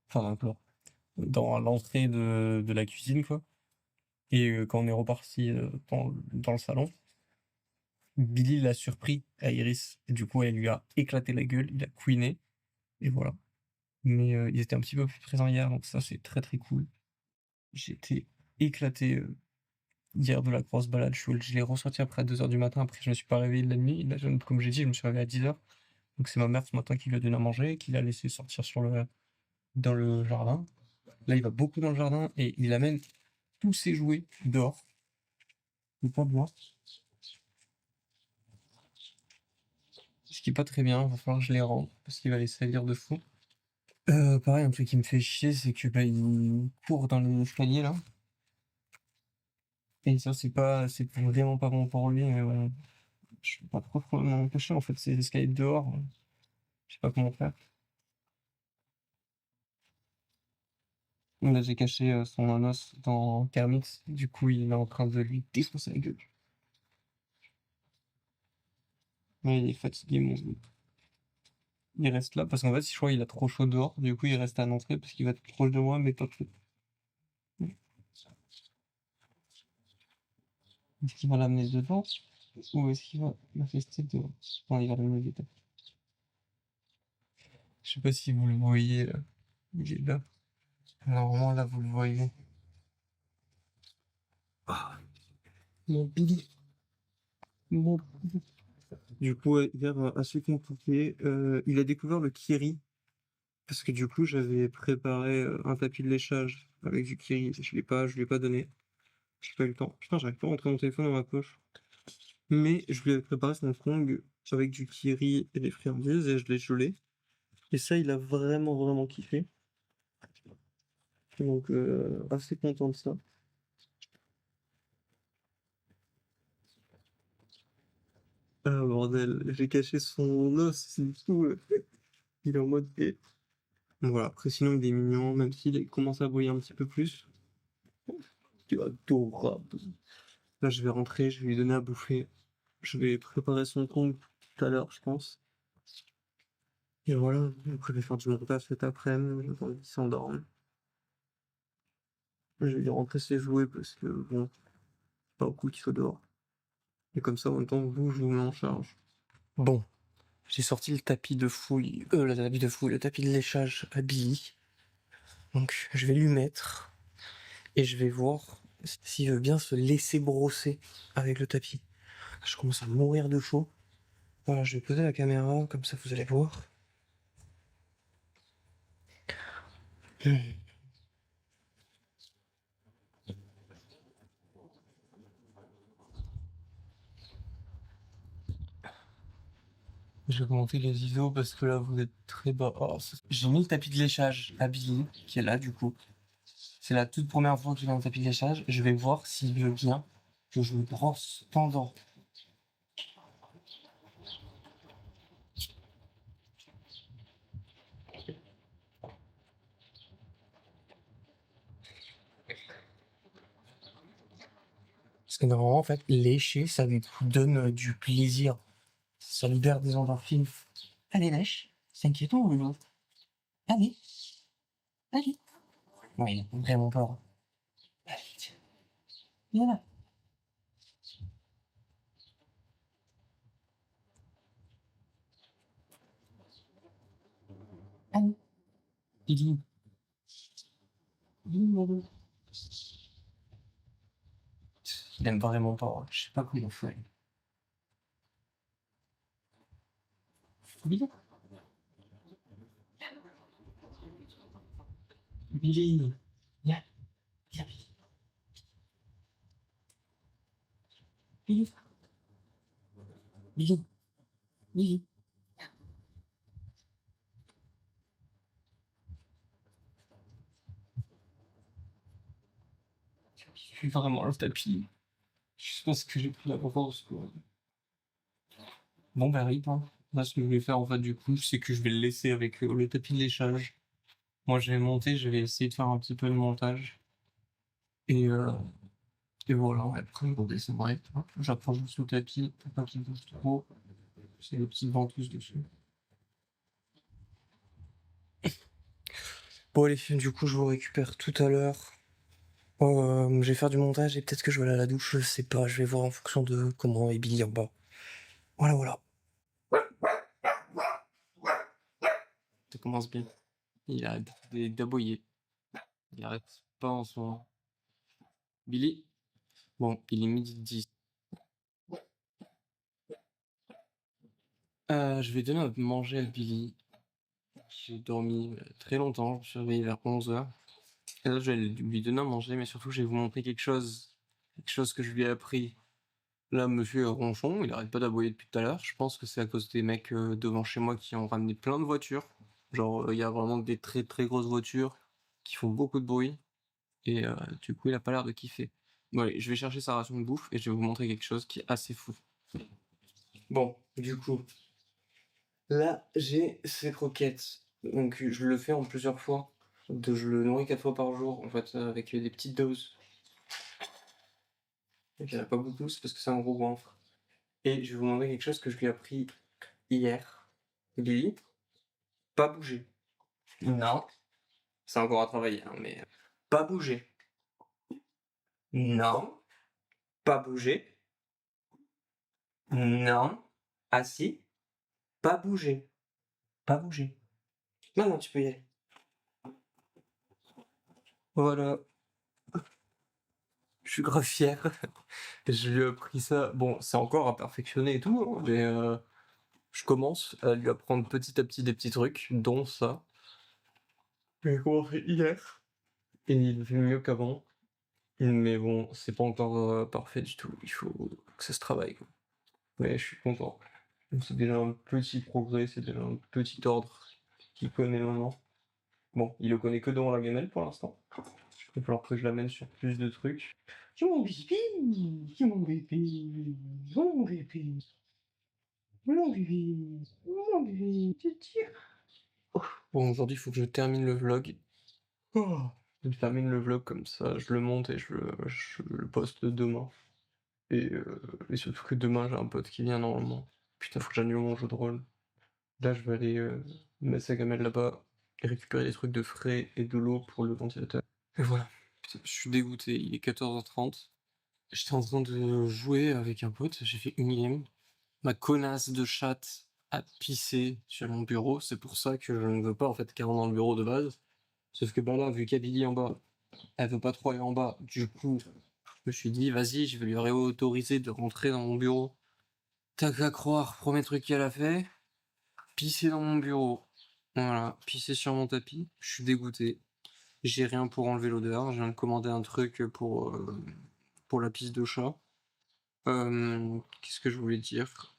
Enfin, dans le couloir. Dans l'entrée de la cuisine, quoi. Et quand on est reparti dans le salon, Billy l'a surpris à Iris. Et du coup, elle lui a éclaté la gueule, il a couiné, et voilà. Mais ils étaient un petit peu plus présents hier, donc ça c'est très cool. J'étais éclaté hier de la grosse balade. Je l'ai ressenti après à 2 heures du matin. Après, je me suis pas réveillé de la nuit. Là, comme j'ai dit, je me suis réveillé à 10 heures. Donc c'est ma mère ce matin qui lui a donné à manger, qui l'a laissé sortir dans le jardin. Là, il va beaucoup dans le jardin et il amène tous ses jouets dehors. Il pas bien. Ce qui est pas très bien. Il va falloir que je les rende parce qu'il va les salir de fou. Pareil, un truc qui me fait chier, c'est que bah, il court dans l'escalier là. Et ça, c'est vraiment pas bon pour lui, mais bon, je peux pas trop m'en empêcher, en fait, c'est escaliers dehors, je sais pas comment faire. Là, j'ai caché son anos dans Kermit, du coup, il est en train de lui défoncer la gueule. Mais il est fatigué, mon gars. Il reste là, parce qu'en fait, je crois qu'il a trop chaud dehors, du coup, il reste à l'entrée, parce qu'il va être proche de moi, mais pas trop. Est-ce qu'il va l'amener devant, ou est-ce qu'il va la fester dehors? Non, il va l'amener dedans. Je sais pas si vous le voyez, là. Il est là. Normalement, là, vous le voyez. Ah, mon Billy. Mon Billy. Du coup, hier, assez compliqué. Il a découvert le kiri. Parce que du coup, j'avais préparé un tapis de léchage avec du kiri. Je lui ai pas donné. J'ai pas eu le temps. Putain, j'arrive pas à rentrer mon téléphone dans ma poche. Mais je lui avais préparé son kong avec du kiri et des friandises et je l'ai gelé. Et ça, il a vraiment kiffé. Donc, assez content de ça. Ah, bordel, j'ai caché son os, du coup, il est en mode et voilà, après sinon il est mignon, même s'il commence à aboyer un petit peu plus. Il est adorable. Là je vais rentrer, je vais lui donner à bouffer. Je vais préparer son compte tout à l'heure, je pense. Et voilà, après je vais faire du montage cet après-midi, j'attends qu'il s'endorme. Je vais lui rentrer ses jouets parce que bon, pas beaucoup qu'il soit dehors. Et comme ça en même temps vous, je vous mets en charge. Bon, j'ai sorti le tapis de fouille, le tapis de léchage à Billy. Donc je vais lui mettre et je vais voir s'il veut bien se laisser brosser avec le tapis. Je commence à mourir de chaud. Voilà, je vais poser la caméra, comme ça vous allez voir. Je vais monter les ISO parce que là vous êtes très bas. Oh, j'ai mis le tapis de léchage à Billy, qui est là du coup. C'est la toute première fois que je vais dans le tapis de léchage. Je vais voir s'il veut bien que je me brosse pendant. que normalement, en fait, lécher, ça lui donne du plaisir. Ça libère des endorphines. Allez, lèche. C'est inquiétant, ou non? Allez. Allez. Ouais, il a vraiment peur. Allez, tiens. Viens là. Allez. Billy. Billy, mon loup. Il aime vraiment pas. Je sais pas comment il fait. Billy. Billy. Viens. Viens, Billy. Billy. Billy. Billy. Je suis vraiment le tapis. Je sais pas ce que j'ai pris la confiance, quoi. Bon, bah, rip, hein. Là, ce que je vais faire, en fait, du coup, c'est que je vais le laisser avec le tapis de léchage. Moi, je vais monter, je vais essayer de faire un petit peu de montage. Et, euh, et voilà, après, on descendrait. J'approche juste le tapis pour pas qu'il bouge trop. C'est des petites ventouses dessus. Bon, allez, du coup, je vous récupère tout à l'heure. Je vais faire du montage et peut-être que je vais aller à la douche, je sais pas, je vais voir en fonction de comment est Billy en bas. Voilà, voilà. Ça commence bien. Il arrête d'aboyer. Il arrête pas en ce moment. Billy? Bon, il est midi 10. Je vais donner à manger à Billy. J'ai dormi très longtemps, je me suis réveillé vers 11h. Et là, je vais lui donner à manger, mais surtout, je vais vous montrer quelque chose. Quelque chose que je lui ai appris. Là, monsieur Ronchon, il arrête pas d'aboyer depuis tout à l'heure. Je pense que c'est à cause des mecs devant chez moi qui ont ramené plein de voitures. Genre, il y a vraiment des très très grosses voitures qui font beaucoup de bruit. Et du coup, il a pas l'air de kiffer. Bon, allez, je vais chercher sa ration de bouffe et je vais vous montrer quelque chose qui est assez fou. Bon, du coup, là, j'ai ces croquettes. Donc, je le fais en plusieurs fois. Je le nourris 4 fois par jour, en fait, avec des petites doses. Donc, il n'y en a pas beaucoup, c'est parce que c'est un gros goinfre. Et je vais vous montrer quelque chose que je lui ai appris hier. Billy, pas bouger. Non. C'est encore à travailler, hein, mais pas bouger. Non. Pas bouger. Non. Assis. Pas bouger. Pas bouger. Non, non, tu peux y aller. Voilà. Je suis grave fier. Je lui ai appris ça. Bon, c'est encore à perfectionner et tout, hein, mais je commence à lui apprendre petit à petit des petits trucs, dont ça. J'ai commencé hier. Et il fait mieux qu'avant. Mais bon, c'est pas encore parfait du tout. Il faut que ça se travaille, quoi. Mais je suis content. C'est déjà un petit progrès, c'est déjà un petit ordre qu'il connaît maintenant. Bon, il le connaît que devant la gamelle pour l'instant. Il va falloir que je l'amène sur plus de trucs. C'est mon bébé, c'est mon bébé, mon bébé, mon bébé, mon bébé, tu tires. Bon, aujourd'hui, il faut que je termine le vlog. Oh. Je termine le vlog comme ça, je le monte et je le poste demain. Et surtout que demain, j'ai un pote qui vient normalement. Putain, faut que j'annule mon jeu de rôle. Là, je vais aller mettre sa gamelle là-bas et récupérer des trucs de frais et de l'eau pour le ventilateur. Et voilà. Putain, je suis dégoûté, il est 14h30. J'étais en train de jouer avec un pote, j'ai fait une game. Ma connasse de chatte a pissé sur mon bureau, c'est pour ça que je ne veux pas en fait qu'elle rentre dans le bureau de base. Sauf que bah là, vu qu'Abilly en bas, elle veut pas trop aller en bas, du coup, je me suis dit, vas-y, je vais lui réautoriser de rentrer dans mon bureau. T'as qu'à croire, premier truc qu'elle a fait, pisser dans mon bureau. Voilà, pisser sur mon tapis, je suis dégoûté. J'ai rien pour enlever l'odeur, je viens de commander un truc pour la pisse de chat. Qu'est-ce que je voulais dire?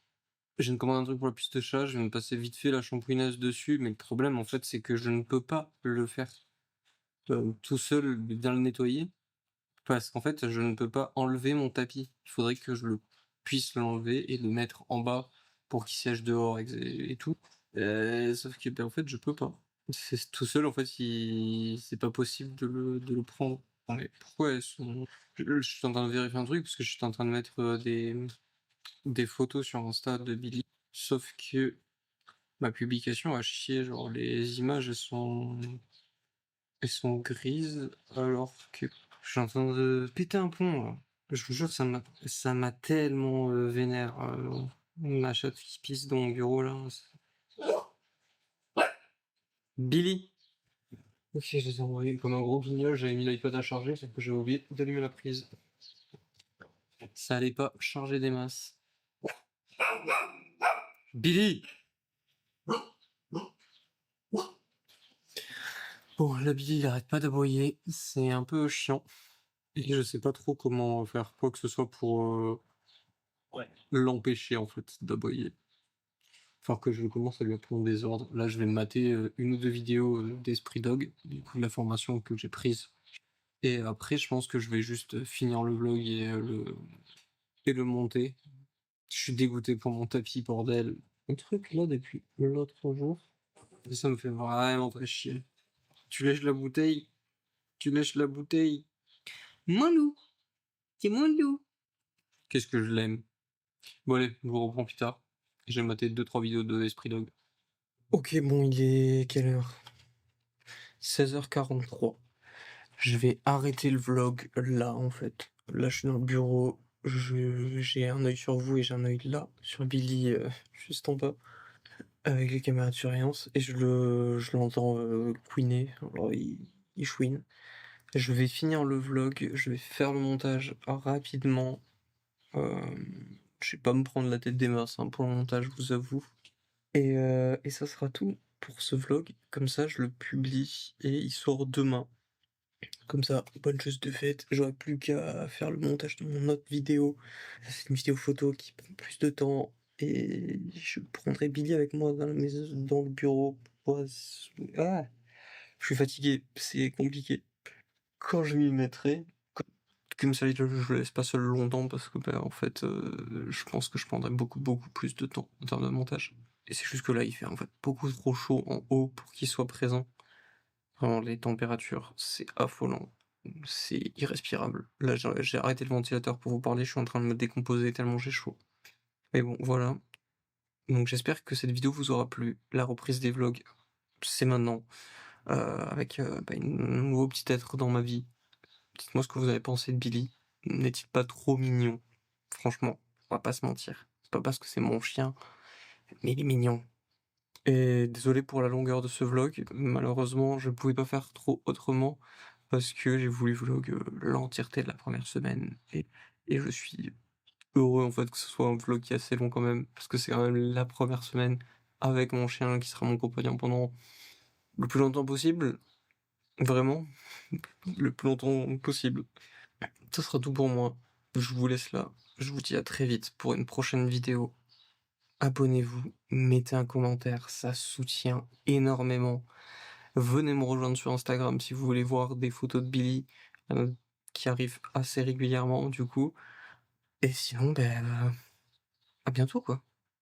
Je viens de commander un truc pour la pisse de chat, je viens de passer vite fait la shampouineuse dessus, mais le problème en fait c'est que je ne peux pas le faire tout seul, bien le nettoyer, parce qu'en fait je ne peux pas enlever mon tapis. Il faudrait que je le puisse l'enlever et le mettre en bas pour qu'il sèche dehors et tout. Sauf que en fait je peux pas. C'est tout seul en fait, c'est pas possible de le prendre. Attendez, pourquoi elles sont... Je suis en train de vérifier un truc parce que je suis en train de mettre des photos sur Insta de Billy. Sauf que ma publication a chier, genre les images elles sont grises alors que je suis en train de péter un plomb là. Je vous jure, ça m'a tellement vénère. Ma chatte qui pisse dans mon bureau là. Billy! Ok, je les ai envoyés comme un gros guignol, j'avais mis l'iPod à charger, sauf que j'ai oublié d'allumer la prise. Ça allait pas charger des masses. Billy! Bon, la Billy, il arrête pas d'aboyer, c'est un peu chiant. Et je sais pas trop comment faire quoi que ce soit pour l'empêcher en fait d'aboyer. Enfin que je commence à lui apprendre des ordres. Là, je vais me mater une ou deux vidéos d'Esprit Dog, du coup de la formation que j'ai prise. Et après, je pense que je vais juste finir le vlog et le monter. Je suis dégoûté pour mon tapis, bordel. Un truc là depuis l'autre jour. Et ça me fait vraiment très chier. Tu lèches la bouteille. Tu lèches la bouteille. Mon loup. C'est mon loup. Qu'est-ce que je l'aime. Bon allez, je vous reprends plus tard. J'ai maté 2-3 vidéos de Esprit Dog. Ok, bon, il est quelle heure? 16h43. Je vais arrêter le vlog là, en fait. Là, je suis dans le bureau. J'ai un œil sur vous et j'ai un œil là, sur Billy, juste en bas, avec les caméras de surveillance. Et je l'entends couiner. Alors, il chouine. Je vais finir le vlog. Je vais faire le montage rapidement. Je vais pas me prendre la tête des masses hein, pour le montage, je vous avoue. Et ça sera tout pour ce vlog. Comme ça, je le publie et il sort demain. Comme ça, bonne chose de faite. J'aurai plus qu'à faire le montage de mon autre vidéo. C'est une vidéo photo qui prend plus de temps. Et je prendrai Billy avec moi dans dans le bureau. Ah, je suis fatigué, c'est compliqué. Quand je m'y mettrai, comme ça, je le laisse pas seul longtemps parce que, bah, en fait, je pense que je prendrai beaucoup plus de temps en termes de montage. Et c'est juste que là, il fait en fait beaucoup trop chaud en haut pour qu'il soit présent. Vraiment, les températures, c'est affolant. C'est irrespirable. Là, j'ai arrêté le ventilateur pour vous parler, je suis en train de me décomposer tellement j'ai chaud. Mais bon, voilà. Donc j'espère que cette vidéo vous aura plu. La reprise des vlogs, c'est maintenant. Avec bah, un nouveau petit être dans ma vie. Dites-moi ce que vous avez pensé de Billy. N'est-il pas trop mignon? Franchement, on va pas se mentir. C'est pas parce que c'est mon chien, mais il est mignon. Et désolé pour la longueur de ce vlog, malheureusement je pouvais pas faire trop autrement parce que j'ai voulu vlog l'entièreté de la première semaine et je suis heureux en fait que ce soit un vlog qui est assez long quand même parce que c'est quand même la première semaine avec mon chien qui sera mon compagnon pendant le plus longtemps possible, vraiment, le plus longtemps possible. Ce sera tout pour moi, je vous laisse là, je vous dis à très vite pour une prochaine vidéo. Abonnez-vous, mettez un commentaire, ça soutient énormément. Venez me rejoindre sur Instagram si vous voulez voir des photos de Billy qui arrivent assez régulièrement du coup. Et sinon, ben, à bientôt quoi.